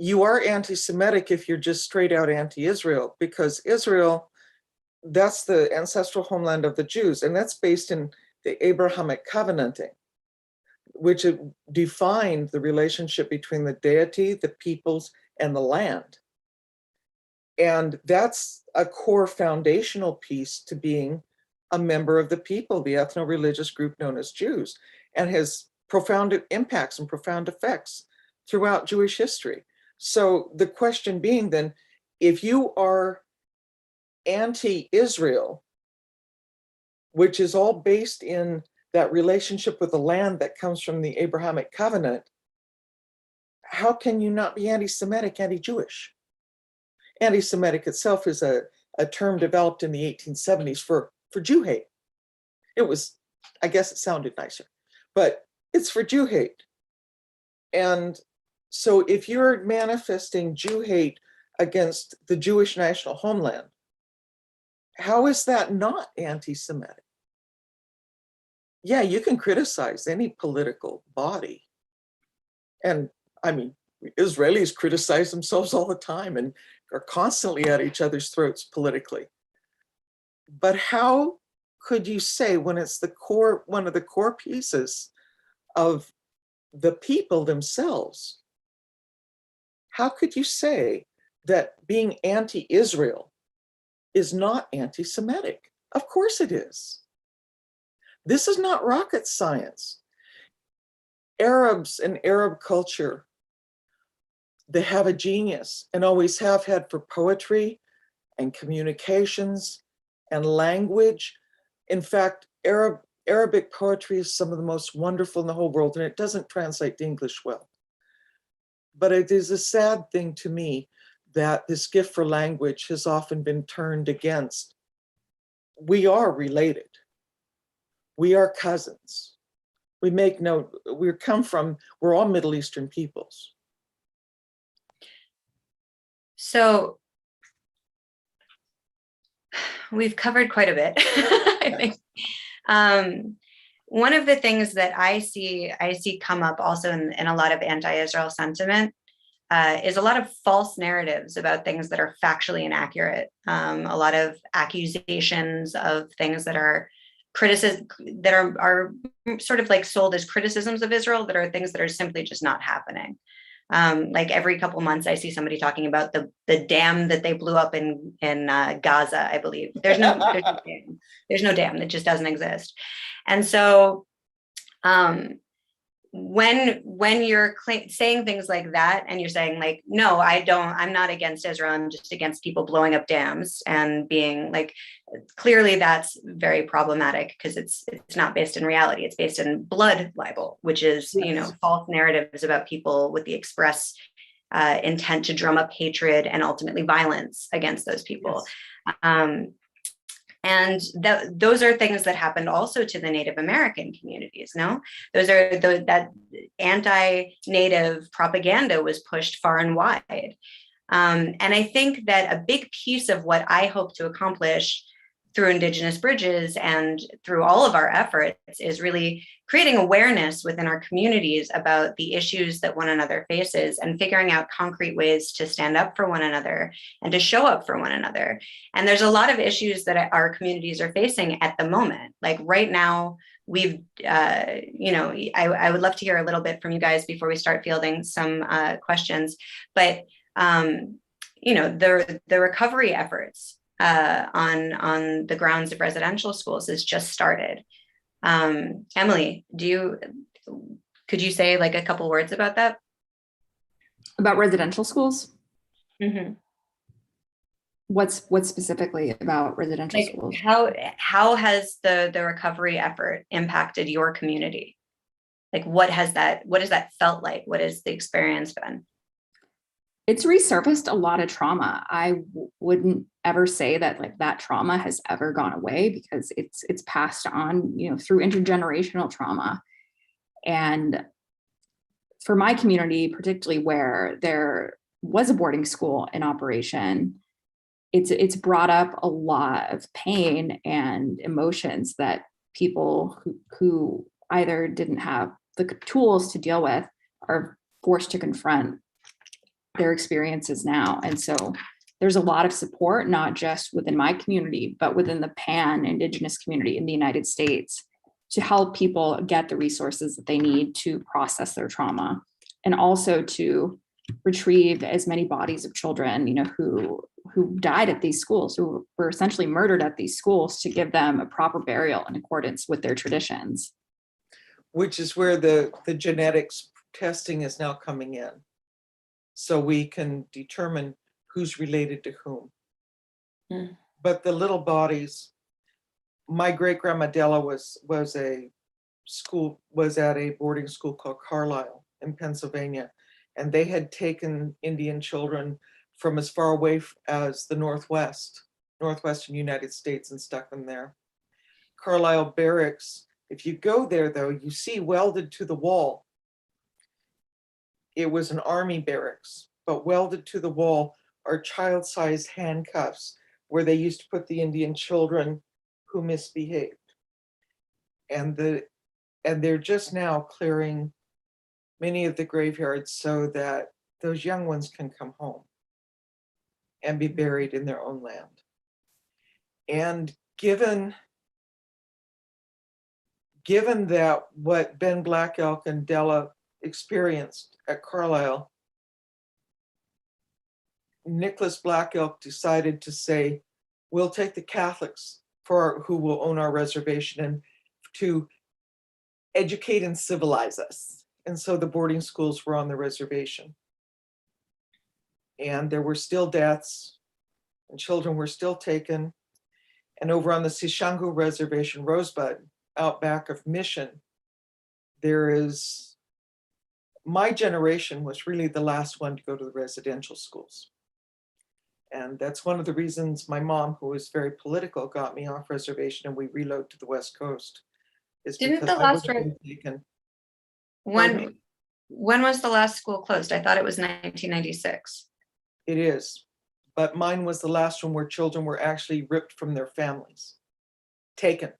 you are anti-Semitic if you're just straight out anti-Israel, because Israel, that's the ancestral homeland of the Jews, and that's based in the Abrahamic covenanting, which defined the relationship between the deity, the peoples, and the land. And that's a core foundational piece to being a member of the people, the ethno-religious group known as Jews, and has profound impacts and profound effects throughout Jewish history. So the question being then, if you are anti-Israel, which is all based in that relationship with the land that comes from the Abrahamic covenant, how can you not be anti-Semitic, anti-Jewish? Anti-Semitic itself is a term developed in the 1870s for Jew hate. It was, I guess it sounded nicer, but it's for Jew hate. And so if you're manifesting Jew hate against the Jewish national homeland, how is that not anti-Semitic? Yeah, you can criticize any political body. And I mean, Israelis criticize themselves all the time and are constantly at each other's throats politically. But how could you say, when it's the core, one of the core pieces of the people themselves, how could you say that being anti-Israel is not anti-Semitic? Of course it is. This is not rocket science. Arabs and Arab culture, they have a genius and always have had for poetry and communications and language. In fact, Arabic poetry is some of the most wonderful in the whole world, and it doesn't translate to English well. But it is a sad thing to me that this gift for language has often been turned against. We are related. We are cousins. We're all Middle Eastern peoples. So we've covered quite a bit, I think. One of the things that I see come up also in a lot of anti-Israel sentiment is a lot of false narratives about things that are factually inaccurate. A lot of accusations of things that are criticism, that are sort of like sold as criticisms of Israel, that are things that are simply just not happening. Like every couple months, I see somebody talking about the dam that they blew up in Gaza, I believe. There's no dam. There's no dam. That just doesn't exist. And so when you're saying things like that, and you're saying like, no, I'm not against Israel, I'm just against people blowing up dams, and being like, clearly that's very problematic, because it's not based in reality. It's based in blood libel, which is, Yes. False narratives about people with the express intent to drum up hatred and ultimately violence against those people. Yes. And those are things that happened also to the Native American communities, no? Those are that anti-Native propaganda was pushed far and wide. And I think that a big piece of what I hope to accomplish through Indigenous Bridges and through all of our efforts is really creating awareness within our communities about the issues that one another faces and figuring out concrete ways to stand up for one another and to show up for one another. And there's a lot of issues that our communities are facing at the moment. Like right now, we've, I would love to hear a little bit from you guys before we start fielding some questions, but the recovery efforts on the grounds of residential schools has just started. Emily, could you say like a couple words about that? About residential schools? Mm-hmm. What specifically about residential schools? How has the recovery effort impacted your community? Like what has that felt like? What has the experience been? It's resurfaced a lot of trauma. I wouldn't ever say that like that trauma has ever gone away, because it's passed on, through intergenerational trauma. And for my community, particularly where there was a boarding school in operation, it's brought up a lot of pain and emotions that people who either didn't have the tools to deal with are forced to confront their experiences now. And so there's a lot of support, not just within my community, but within the pan-Indigenous community in the United States, to help people get the resources that they need to process their trauma, and also to retrieve as many bodies of children, who died at these schools, who were essentially murdered at these schools, to give them a proper burial in accordance with their traditions. Which is where the genetics testing is now coming in. So we can determine who's related to whom. Mm. But the little bodies, my great-grandma Della was at a boarding school called Carlisle in Pennsylvania, and they had taken Indian children from as far away as the northwestern United States, and stuck them there. Carlisle Barracks, if you go there though, you see welded to the wall, it was an army barracks, but welded to the wall are child-sized handcuffs where they used to put the Indian children who misbehaved. And they're just now clearing many of the graveyards so that those young ones can come home and be buried in their own land. And given that what Ben Black Elk and Della experienced at Carlisle, Nicholas Black Elk decided to say, we'll take the Catholics who will own our reservation and to educate and civilize us. And so the boarding schools were on the reservation. And there were still deaths, and children were still taken. And over on the Sishangu Reservation, Rosebud, out back of Mission, my generation was really the last one to go to the residential schools. And that's one of the reasons my mom, who was very political, got me off reservation and we reload to the West Coast. Didn't the last taken. When was the last school closed? I thought it was 1996. It is, but mine was the last one where children were actually ripped from their families, taken,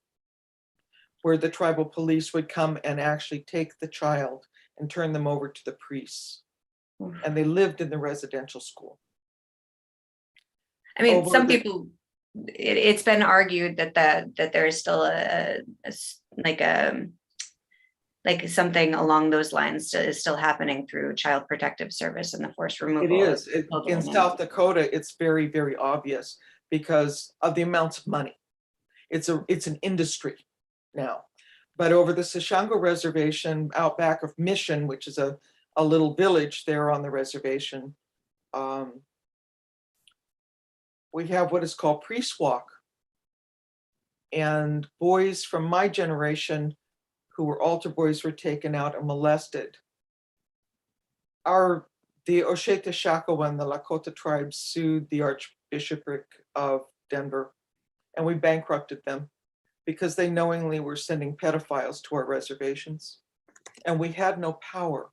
where the tribal police would come and actually take the child and turn them over to the priests. And they lived in the residential school. I mean, some people, it's been argued that there is still like something along those lines is still happening through Child Protective Service and the forced removal. It is. In South Dakota, it's very, very obvious because of the amounts of money. It's an industry now. But over the Sishangu Reservation, out back of Mission, which is a little village there on the reservation, we have what is called priest walk. And boys from my generation who were altar boys were taken out and molested. The Osheta-Shakawa and the Lakota tribes sued the Archbishopric of Denver and we bankrupted them because they knowingly were sending pedophiles to our reservations. And we had no power.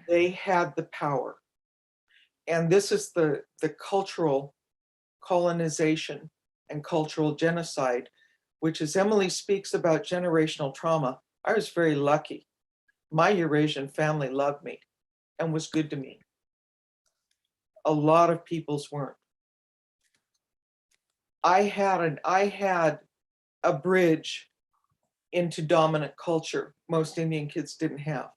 They had the power. And this is the cultural colonization and cultural genocide, which, as Emily speaks about generational trauma, I was very lucky. My Eurasian family loved me and was good to me. A lot of people's weren't. I had a bridge into dominant culture most Indian kids didn't have,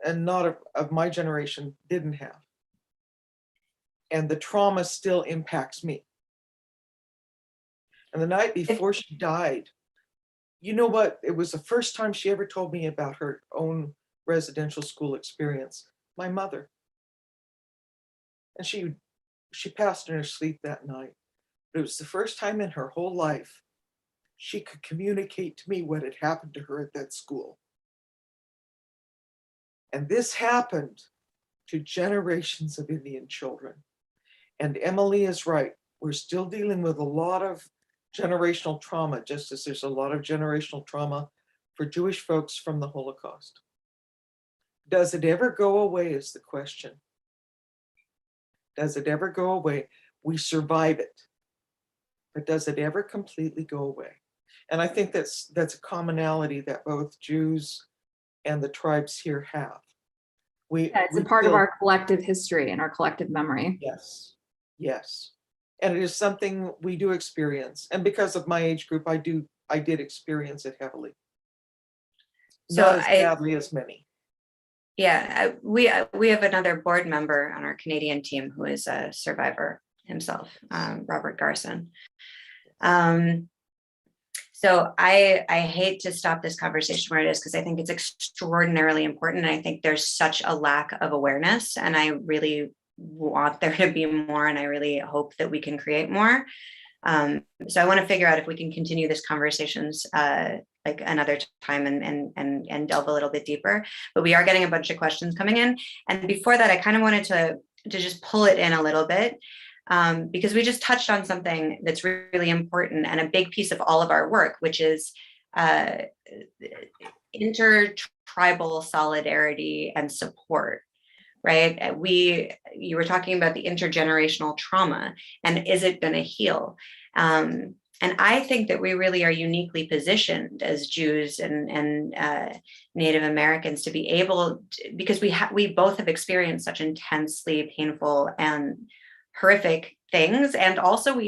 and not of my generation didn't have. And the trauma still impacts me. And the night before she died, you know what? It was the first time she ever told me about her own residential school experience. My mother. And she passed in her sleep that night. But it was the first time in her whole life she could communicate to me what had happened to her at that school. And this happened to generations of Indian children. And Emily is right. We're still dealing with a lot of generational trauma, just as there's a lot of generational trauma for Jewish folks from the Holocaust. Does it ever go away is the question. Does it ever go away? We survive it, but does it ever completely go away? And I think that's a commonality that both Jews and the tribes here have. It's a part of our collective history and our collective memory. Yes, yes. And it is something we do experience. And because of my age group, I did experience it heavily. So Not as badly as many. Yeah, we have another board member on our Canadian team who is a survivor himself, Robert Garson. So I hate to stop this conversation where it is, because I think it's extraordinarily important. And I think there's such a lack of awareness, and I really want there to be more, and I really hope that we can create more. So I want to figure out if we can continue this conversations like another time and delve a little bit deeper. But we are getting a bunch of questions coming in. And before that, I kind of wanted to just pull it in a little bit, because we just touched on something that's really important and a big piece of all of our work, which is intertribal solidarity and support. Right? You were talking about the intergenerational trauma, and is it going to heal? And I think that we really are uniquely positioned as Jews and Native Americans to be able to, because we both have experienced such intensely painful and horrific things, and also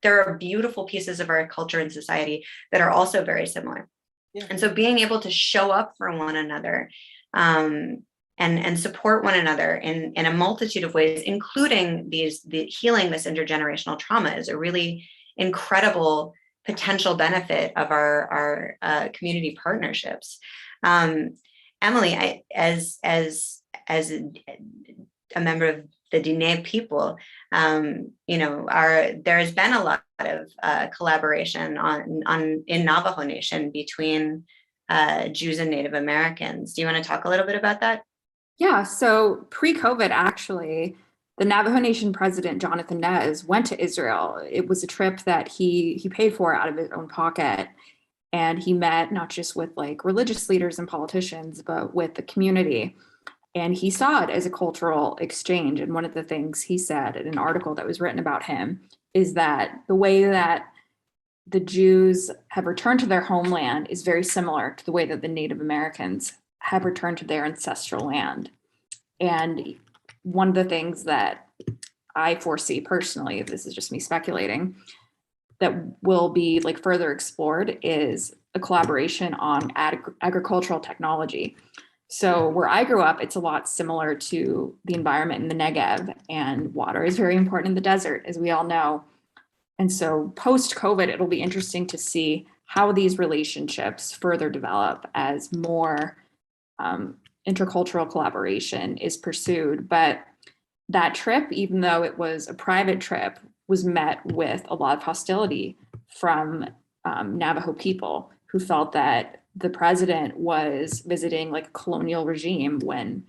there are beautiful pieces of our culture and society that are also very similar. Yeah. And so being able to show up for one another, and support one another in a multitude of ways, including the healing this intergenerational trauma, is a really incredible potential benefit of our community partnerships. Emily, as a member of the Diné people, there has been a lot of collaboration in Navajo Nation between Jews and Native Americans. Do you want to talk a little bit about that? Yeah, so pre-COVID, actually, the Navajo Nation president, Jonathan Nez, went to Israel. It was a trip that he paid for out of his own pocket. And he met not just with like religious leaders and politicians, but with the community. And he saw it as a cultural exchange. And one of the things he said in an article that was written about him is that the way that the Jews have returned to their homeland is very similar to the way that the Native Americans have returned to their ancestral land. And one of the things that I foresee personally, this is just me speculating, that will be like further explored is a collaboration on agricultural technology. So where I grew up, it's a lot similar to the environment in the Negev, and water is very important in the desert, as we all know. And so post-COVID, it'll be interesting to see how these relationships further develop as more intercultural collaboration is pursued. But that trip, even though it was a private trip, was met with a lot of hostility from Navajo people who felt that the president was visiting like a colonial regime, when,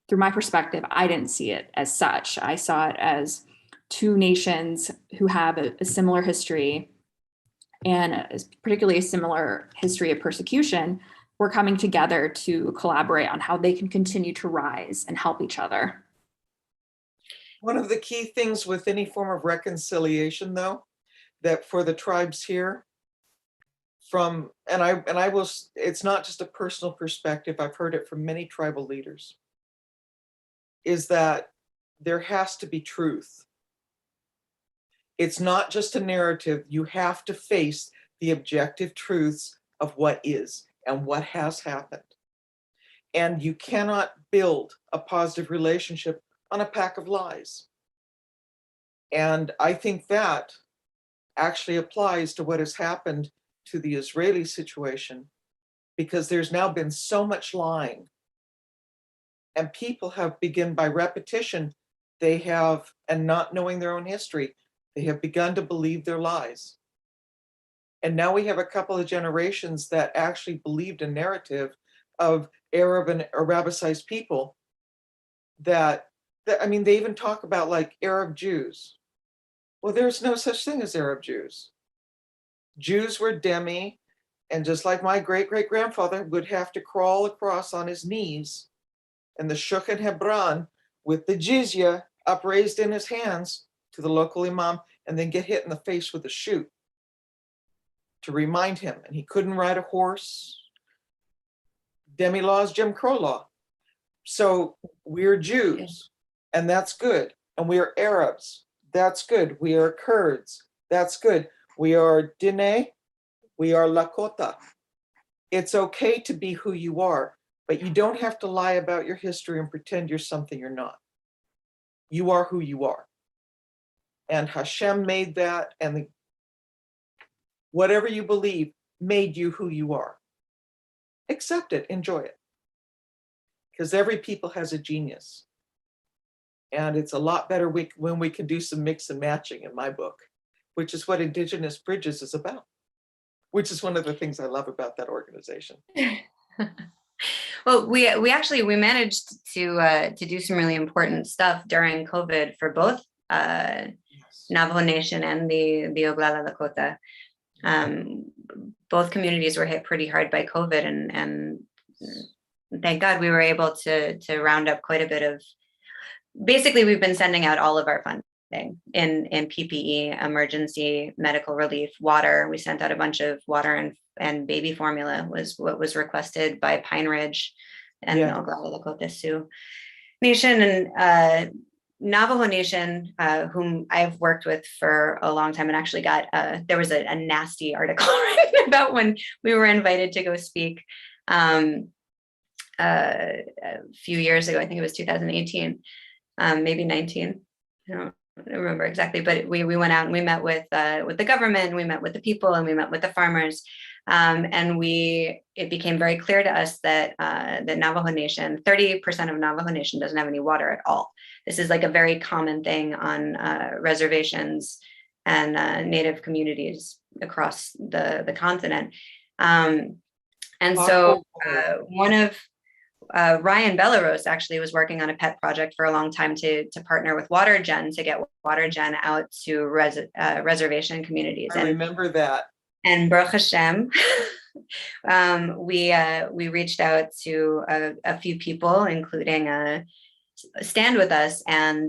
through my perspective, I didn't see it as such. I saw it as two nations who have a similar history and particularly a similar history of persecution were coming together to collaborate on how they can continue to rise and help each other. One of the key things with any form of reconciliation, though, that for the tribes here, it's not just a personal perspective, I've heard it from many tribal leaders, is that there has to be truth. It's not just a narrative. You have to face the objective truths of what is and what has happened. And you cannot build a positive relationship on a pack of lies. And I think that actually applies to what has happened to the Israeli situation, because there's now been so much lying. And people have begun by repetition, and not knowing their own history, they have begun to believe their lies. And now we have a couple of generations that actually believed a narrative of Arab and Arabicized people they even talk about like Arab Jews. Well, there's no such thing as Arab Jews. Jews were demi, and just like my great-great-grandfather would have to crawl across on his knees in the Shulchan Hebron with the jizya upraised in his hands to the local imam, and then get hit in the face with a shoe to remind him. And he couldn't ride a horse. Demi law is Jim Crow law. So we're Jews, and that's good. And we are Arabs, that's good. We are Kurds, that's good. We are Diné, we are Lakota. It's okay to be who you are, but you don't have to lie about your history and pretend you're something you're not. You are who you are. And Hashem made that, and whatever you believe made you who you are. Accept it, enjoy it. Because every people has a genius. And it's a lot better when we can do some mix and matching in my book, which is what Indigenous Bridges is about, which is one of the things I love about that organization. Well, we managed to do some really important stuff during COVID for both Navajo Nation and the Oglala Lakota. Both communities were hit pretty hard by COVID, and thank God we were able to round up quite a bit of. Basically, we've been sending out all of our funding in PPE, emergency medical relief, water. We sent out a bunch of water and baby formula was what was requested by Pine Ridge and the Oglala Lakota Sioux Nation, and Navajo Nation, whom I've worked with for a long time, and actually got there was a nasty article written about when we were invited to go speak a few years ago. I think it was 2018. Maybe 19. I don't remember exactly, but we went out and we met with the government, and we met with the people, and we met with the farmers, and it became very clear to us that the Navajo Nation, 30% of Navajo Nation doesn't have any water at all. This is like a very common thing on reservations and Native communities across the continent, and so one of Ryan Belarus actually was working on a pet project for a long time to partner with WaterGen to get WaterGen out to reservation communities. I remember that. And Baruch Hashem, we reached out to a few people, including Stand With Us, and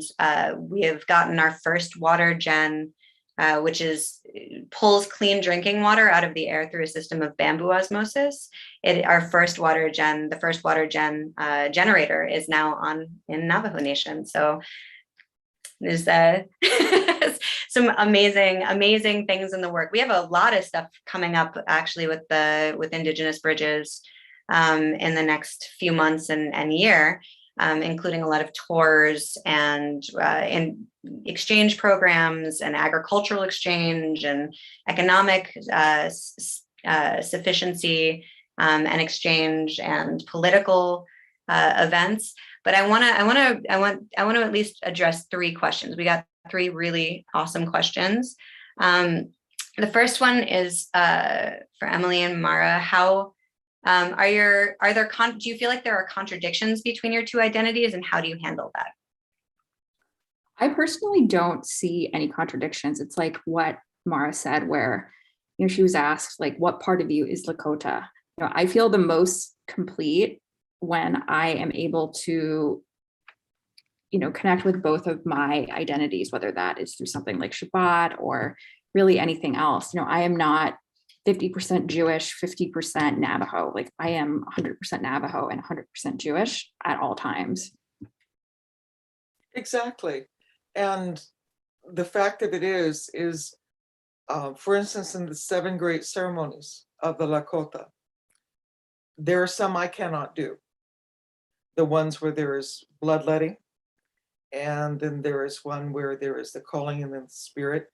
we have gotten our first WaterGen, which pulls clean drinking water out of the air through a system of bamboo osmosis. Our first the first WaterGen generator is now in Navajo Nation. So there's some amazing things in the work. We have a lot of stuff coming up actually with Indigenous Bridges in the next few months and year. Including a lot of tours and exchange programs and agricultural exchange and economic sufficiency and exchange and political events. But I want to at least address 3 questions. We got 3 really awesome questions. The first one is for Emily and Mara. How do you feel like there are contradictions between your 2 identities, and how do you handle that? I personally don't see any contradictions. It's like what Mara said, where, she was asked, like, what part of you is Lakota? I feel the most complete when I am able to, connect with both of my identities, whether that is through something like Shabbat or really anything else. I am not 50% Jewish, 50% Navajo. Like, I am 100% Navajo and 100% Jewish at all times. Exactly. And the fact of it is, for instance, in the 7 great ceremonies of the Lakota, there are some I cannot do. The ones where there is bloodletting, and then there is one where there is the calling in the spirit.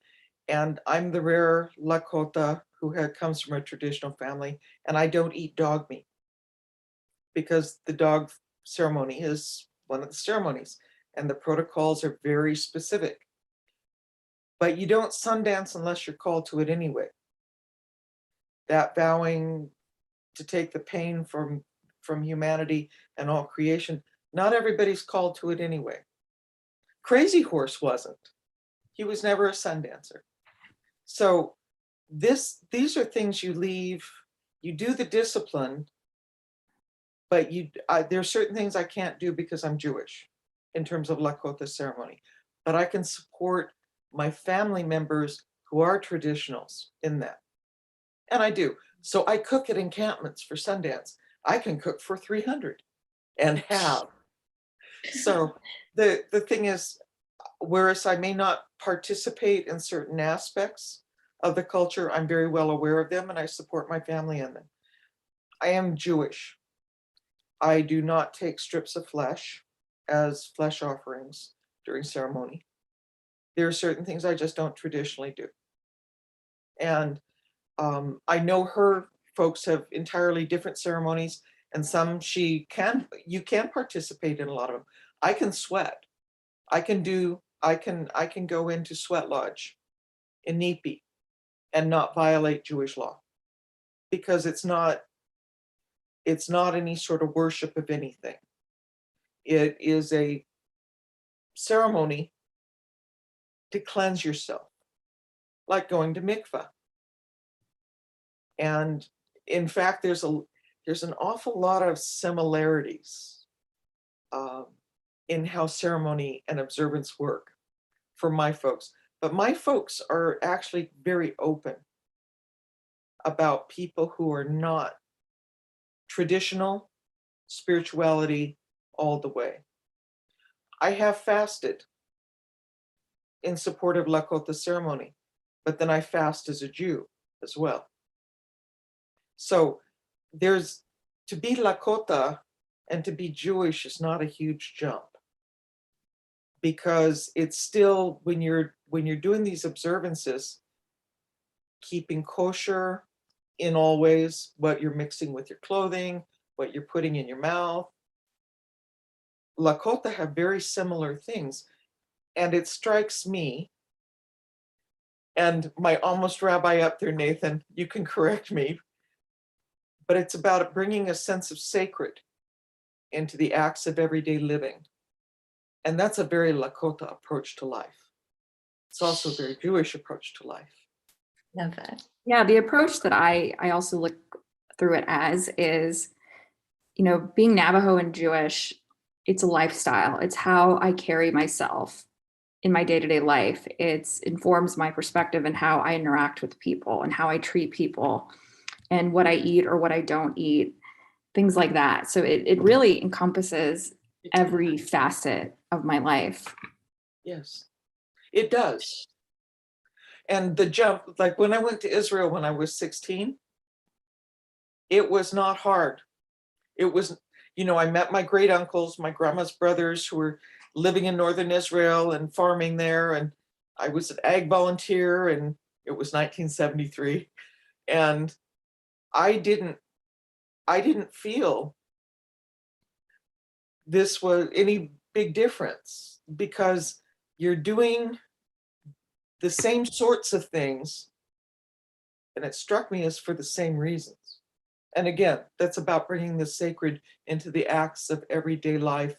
And I'm the rare Lakota who comes from a traditional family, and I don't eat dog meat because the dog ceremony is one of the ceremonies, and the protocols are very specific. But you don't Sundance unless you're called to it anyway. That vowing to take the pain from humanity and all creation, not everybody's called to it anyway. Crazy Horse wasn't. He was never a Sundancer. So these are things you leave, you do the discipline, but there are certain things I can't do because I'm Jewish in terms of Lakota ceremony. But I can support my family members who are traditionals in that. And I do. So I cook at encampments for Sundance. I can cook for 300 and have. So the thing is, whereas I may not participate in certain aspects of the culture, I'm very well aware of them and I support my family in them. I am Jewish. I do not take strips of flesh as flesh offerings during ceremony. There are certain things I just don't traditionally do. And I know her folks have entirely different ceremonies, and some you can participate in a lot of them. I can sweat. I can go into sweat lodge in Nipi and not violate Jewish law because it's not any sort of worship of anything. It is a ceremony to cleanse yourself, like going to mikvah. And in fact, there's an awful lot of similarities in how ceremony and observance work for my folks. But my folks are actually very open about people who are not traditional spirituality all the way. I have fasted in support of Lakota ceremony, but then I fast as a Jew as well. So to be Lakota and to be Jewish is not a huge jump, because it's still, when you're doing these observances, keeping kosher in all ways, what you're mixing with your clothing, what you're putting in your mouth. Lakota have very similar things. And it strikes me, and my almost rabbi up there, Nathan, you can correct me, but it's about bringing a sense of sacred into the acts of everyday living. And that's a very Lakota approach to life. It's also a very Jewish approach to life. Love that. Yeah, the approach that I also look through it as is, being Navajo and Jewish, it's a lifestyle. It's how I carry myself in my day-to-day life. It informs my perspective and how I interact with people and how I treat people and what I eat or what I don't eat, things like that. So it really encompasses every facet of my life. Yes, it does. And the jump, like when I went to Israel when I was 16, it was not hard. It was, I met my great uncles, my grandma's brothers who were living in northern Israel and farming there. And I was an ag volunteer, and it was 1973. And I didn't feel this was any big difference, because you're doing the same sorts of things. And it struck me as for the same reasons. And again, that's about bringing the sacred into the acts of everyday life.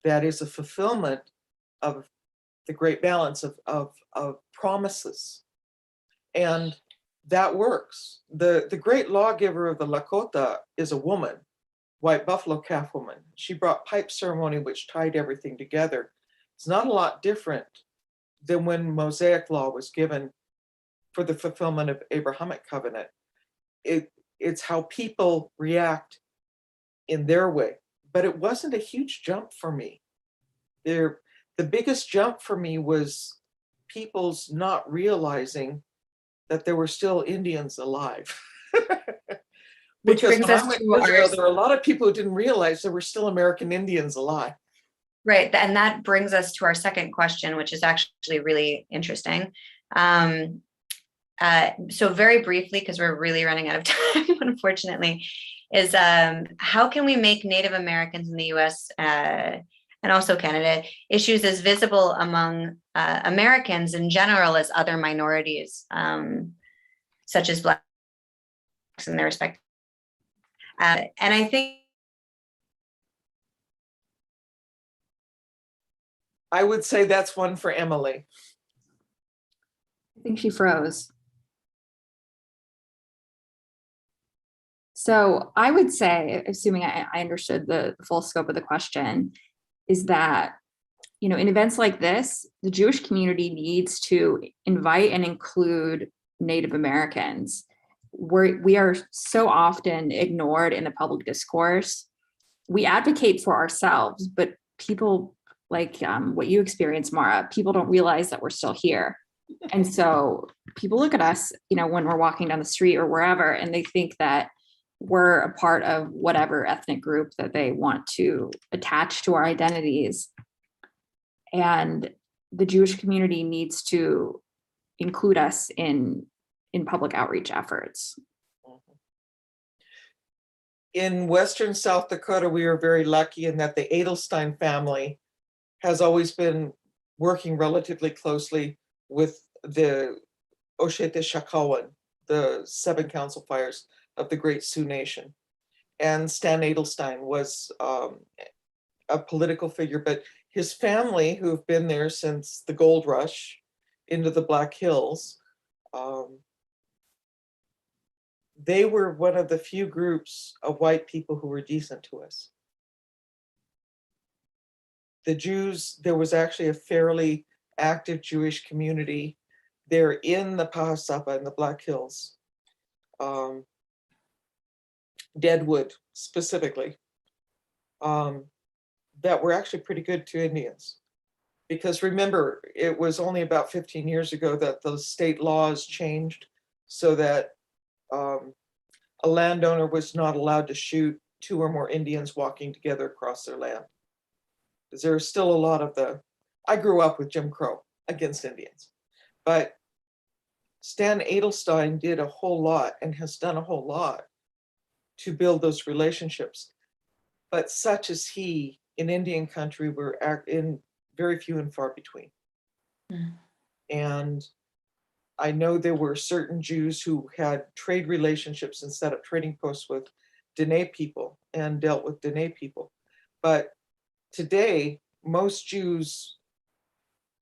That is a fulfillment of the great balance of promises. And that works. The great lawgiver of the Lakota is a woman, white buffalo calf woman. She brought pipe ceremony, which tied everything together. It's not a lot different than when Mosaic law was given for the fulfillment of Abrahamic covenant. It's how people react in their way. But it wasn't a huge jump for me. The biggest jump for me was people's not realizing that there were still Indians alive. Which Because brings when us I went to to Israel, our, there were a lot of people who didn't realize there were still American Indians alive. right, and that brings us to our second question, which is actually really interesting. So very briefly, because we're really running out of time, unfortunately, is how can we make Native Americans in the US and also Canada issues as visible among Americans in general as other minorities, such as Blacks in their respect. And I think I would say that's one for Emily. I think she froze. So I would say, assuming I understood the full scope of the question, is that, you know, in events like this, the Jewish community needs to invite and include Native Americans. We are so often ignored in the public discourse. We advocate for ourselves, but people like what you experienced, Mara, people don't realize that we're still here. And so people look at us, you know, when we're walking down the street or wherever, and they think that we're a part of whatever ethnic group that they want to attach to our identities. And the Jewish community needs to include us in public outreach efforts. In Western South Dakota, we are very lucky in that the Edelstein family has always been working relatively closely with the Oshete Shakawan, the 7 council fires of the Great Sioux Nation. And Stan Edelstein was a political figure, but his family, who have been there since the gold rush into the Black Hills, they were one of the few groups of white people who were decent to us. The Jews, there was actually a fairly active Jewish community there in the Pahasapa in the Black Hills. Deadwood specifically, that were actually pretty good to Indians. Because remember, it was only about 15 years ago that the state laws changed so that a landowner was not allowed to shoot 2 or more Indians walking together across their land. Because there was still a lot of I grew up with Jim Crow against Indians, but Stan Edelstein did a whole lot and has done a whole lot to build those relationships. But such as he in Indian country were in very few and far between. Mm. And I know there were certain Jews who had trade relationships and set up trading posts with Dene people and dealt with Dene people. But today, most Jews,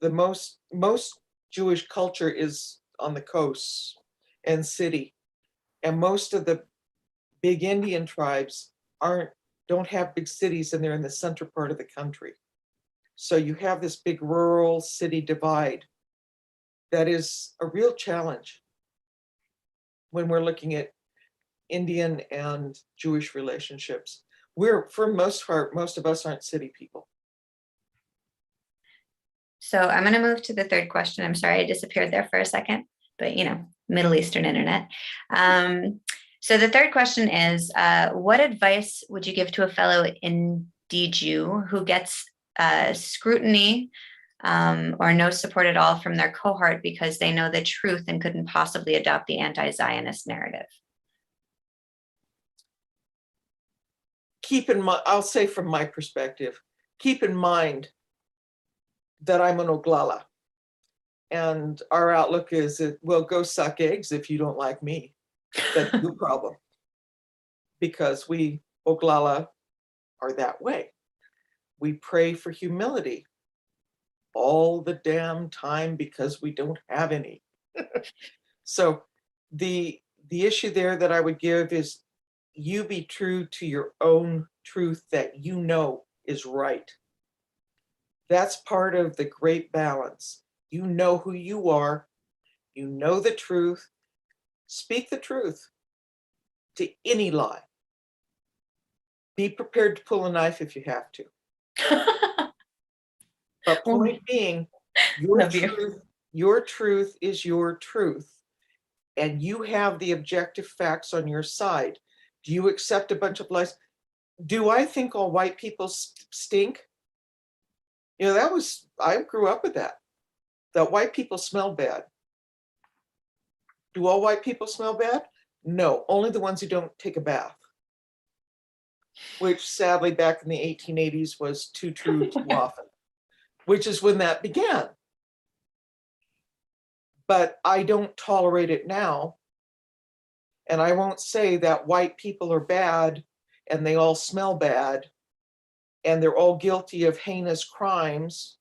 most Jewish culture is on the coasts and city. And most of the big Indian tribes don't have big cities, and they're in the center part of the country. So you have this big rural city divide that is a real challenge when we're looking at Indian and Jewish relationships. For most part, most of us aren't city people. So I'm going to move to the third question. I'm sorry I disappeared there for a second, but you know, Middle Eastern internet. So the third question is, what advice would you give to a fellow Indie Jew who gets scrutiny or no support at all from their cohort because they know the truth and couldn't possibly adopt the anti-Zionist narrative? Keep in mind, I'll say from my perspective, keep in mind that I'm an Oglala. And our outlook is, well, go suck eggs if you don't like me. That's your problem. Because we Oglala are that way. We pray for humility. all the damn time because we don't have any. So the issue there that I would give is you be true to your own truth that you know is right. That's part of the great balance. You know who you are, you know the truth, speak the truth to any lie. Be prepared to pull a knife if you have to. But point being, Love you. your truth is your truth, and you have the objective facts on your side. Do you accept a bunch of lies? Do I think all white people stink? You know, I grew up with that white people smell bad. Do all white people smell bad? No, only the ones who don't take a bath, which sadly back in the 1880s was too true too often, which is when that began. But I don't tolerate it now. And I won't say that white people are bad and they all smell bad and they're all guilty of heinous crimes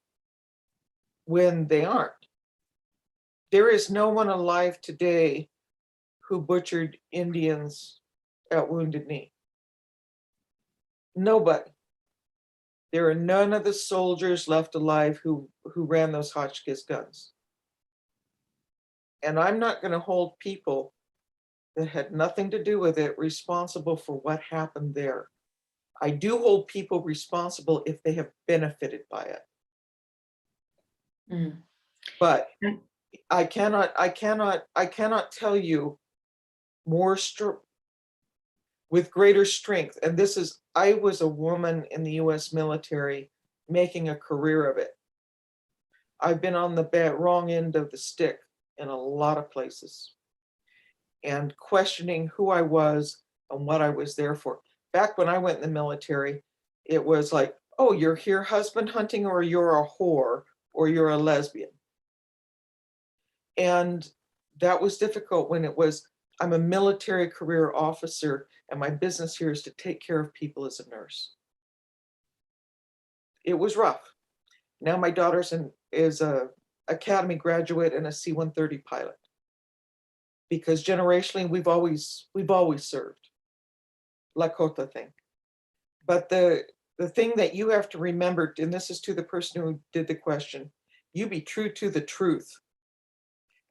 when they aren't. There is no one alive today who butchered Indians at Wounded Knee. Nobody. There are none of the soldiers left alive who ran those Hotchkiss guns. And I'm not going to hold people that had nothing to do with it responsible for what happened there. I do hold people responsible if they have benefited by it. Mm. But I cannot tell you with greater strength. And this is, I was a woman in the US military making a career of it. I've been on the wrong end of the stick in a lot of places and questioning who I was and what I was there for. Back when I went in the military, it was like, oh, you're here husband hunting, or you're a whore, or you're a lesbian. And that was difficult when it was, I'm a military career officer and my business here is to take care of people as a nurse. It was rough. Now my daughter's is a academy graduate and a C-130 pilot. Because generationally, we've always served. Lakota thing. But the thing that you have to remember, and this is to the person who did the question, you be true to the truth.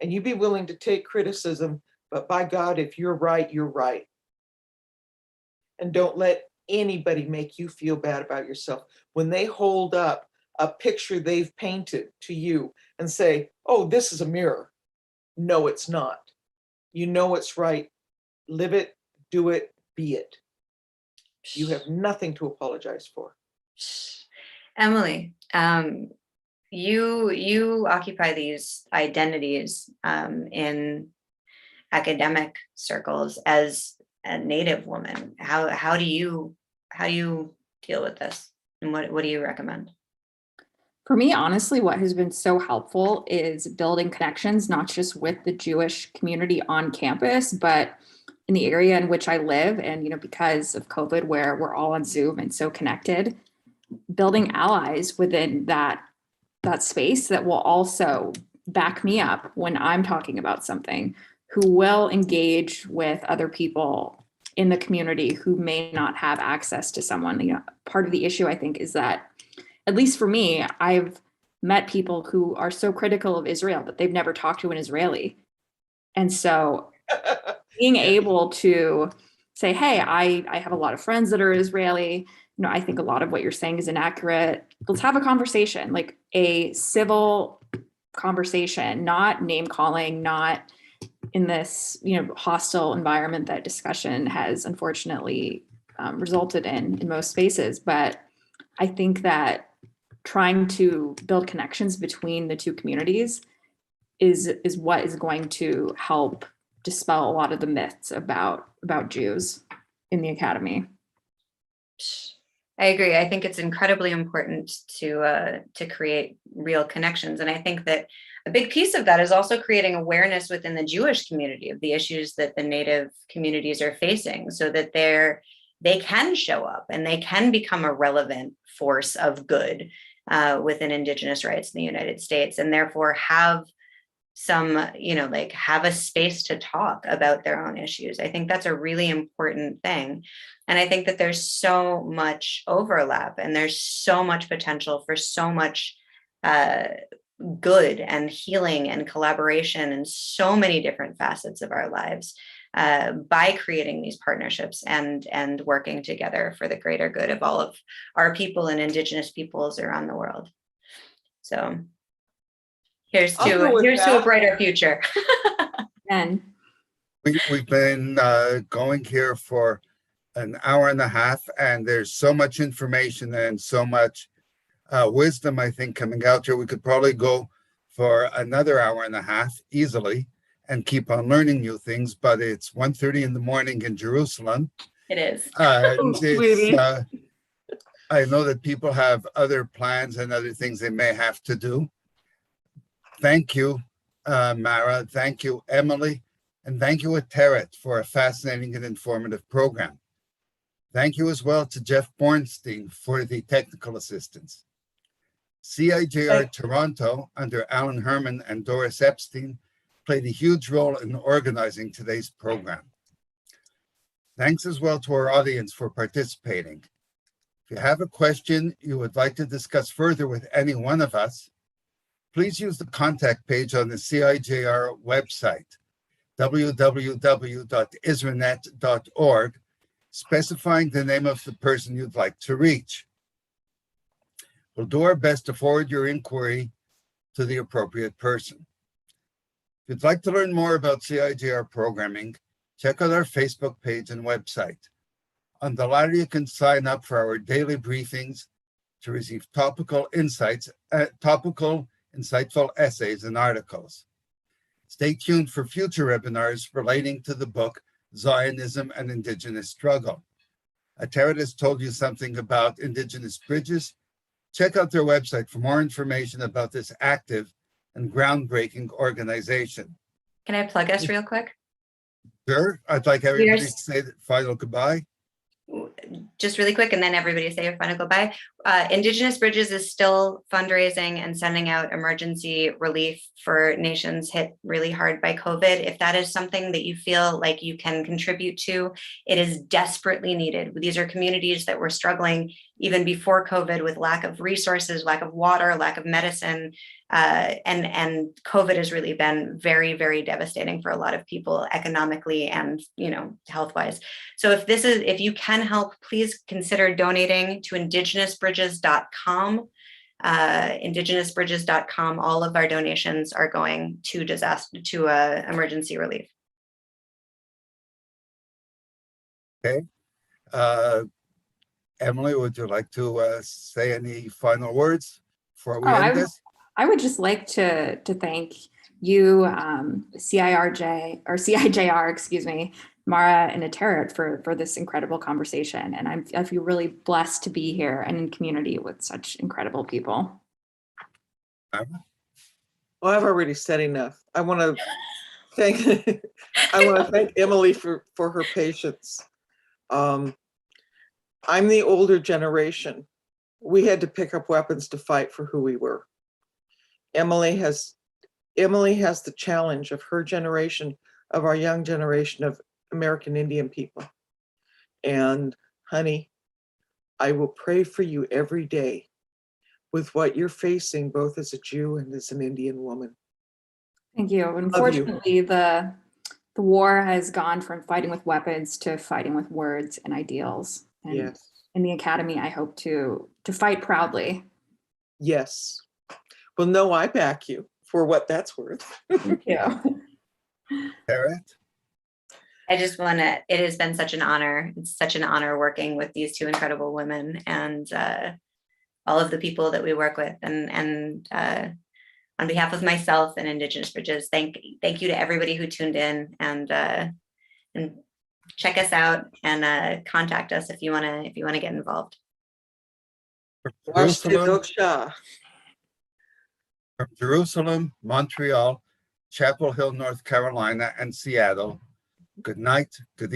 And you be willing to take criticism, but by God, if you're right, you're right. And don't let anybody make you feel bad about yourself. When they hold up a picture they've painted to you and say, oh, this is a mirror. No, it's not. You know it's right. Live it, do it, be it. You have nothing to apologize for. Emily, you occupy these identities in academic circles as a Native woman. How do you deal with this, and what do you recommend? For me, honestly, what has been so helpful is building connections, not just with the Jewish community on campus, but in the area in which I live. And, because of COVID, where we're all on Zoom and so connected, building allies within that space that will also back me up when I'm talking about something, who will engage with other people in the community who may not have access to someone. Part of the issue, I think, is that, at least for me, I've met people who are so critical of Israel, but they've never talked to an Israeli. And so being able to say, hey, I have a lot of friends that are Israeli. I think a lot of what you're saying is inaccurate. Let's have a conversation, like a civil conversation, not name calling, not in this, hostile environment that discussion has unfortunately resulted in most spaces. But I think that trying to build connections between the two communities is what is going to help dispel a lot of the myths about Jews in the academy. I agree. I think it's incredibly important to create real connections. And I think that a big piece of that is also creating awareness within the Jewish community of the issues that the Native communities are facing, so that they can show up and they can become a relevant force of good within Indigenous rights in the United States, and therefore have some, like have a space to talk about their own issues. I think that's a really important thing. And I think that there's so much overlap and there's so much potential for so much good and healing and collaboration in so many different facets of our lives by creating these partnerships and working together for the greater good of all of our people and Indigenous peoples around the world. So here's to a brighter future. And We've been going here for an hour and a half, and there's so much information and so much wisdom, I think, coming out here. We could probably go for another hour and a half easily and keep on learning new things, but it's 1:30 in the morning in Jerusalem. It is. And Sweetie. I know that people have other plans and other things they may have to do. Thank you, Mara. Thank you, Emily. And thank you, Teret, for a fascinating and informative program. Thank you as well to Jeff Bornstein for the technical assistance. CIJR Toronto, under Alan Herman and Doris Epstein, played a huge role in organizing today's program. Thanks as well to our audience for participating. If you have a question you would like to discuss further with any one of us, please use the contact page on the CIJR website, www.isranet.org, specifying the name of the person you'd like to reach. We'll do our best to forward your inquiry to the appropriate person. If you'd like to learn more about CIJR programming, check out our Facebook page and website. On the latter, you can sign up for our daily briefings to receive topical insights, insightful essays and articles. Stay tuned for future webinars relating to the book, Zionism and Indigenous Struggle. Teret has told you something about Indigenous Bridges. Check out their website for more information about this active and groundbreaking organization. Can I plug us real quick? Sure, I'd like everybody to say the final goodbye. Just really quick, and then everybody say your final goodbye. Indigenous Bridges is still fundraising and sending out emergency relief for nations hit really hard by COVID. If that is something that you feel like you can contribute to, it is desperately needed. These are communities that were struggling even before COVID with lack of resources, lack of water, lack of medicine, and COVID has really been very, very devastating for a lot of people economically and, health-wise. So if you can help, please consider donating to indigenousbridges.com. Indigenousbridges.com. All of our donations are going to emergency relief. Okay. Emily, would you like to say any final words before we end this? I would just like to thank you, CIJR, excuse me, Mara and Teret for this incredible conversation. And I feel really blessed to be here and in community with such incredible people. Well, I've already said enough. I want to thank Emily for her patience. I'm the older generation. We had to pick up weapons to fight for who we were. Emily has the challenge of her generation, of our young generation of American Indian people. And honey, I will pray for you every day with what you're facing, both as a Jew and as an Indian woman. Thank you. Unfortunately, the war has gone from fighting with weapons to fighting with words and ideals. And yes. In the Academy, I hope to fight proudly. Yes. Well, no, I back you for what that's worth. Thank you. Teret? I just want to, it has been such an honor. It's such an honor working with these two incredible women and all of the people that we work with. And on behalf of myself and Indigenous Bridges, thank you to everybody who tuned in and check us out and contact us if you want to get involved. From Jerusalem, Montreal, Chapel Hill, North Carolina, and Seattle, good night, good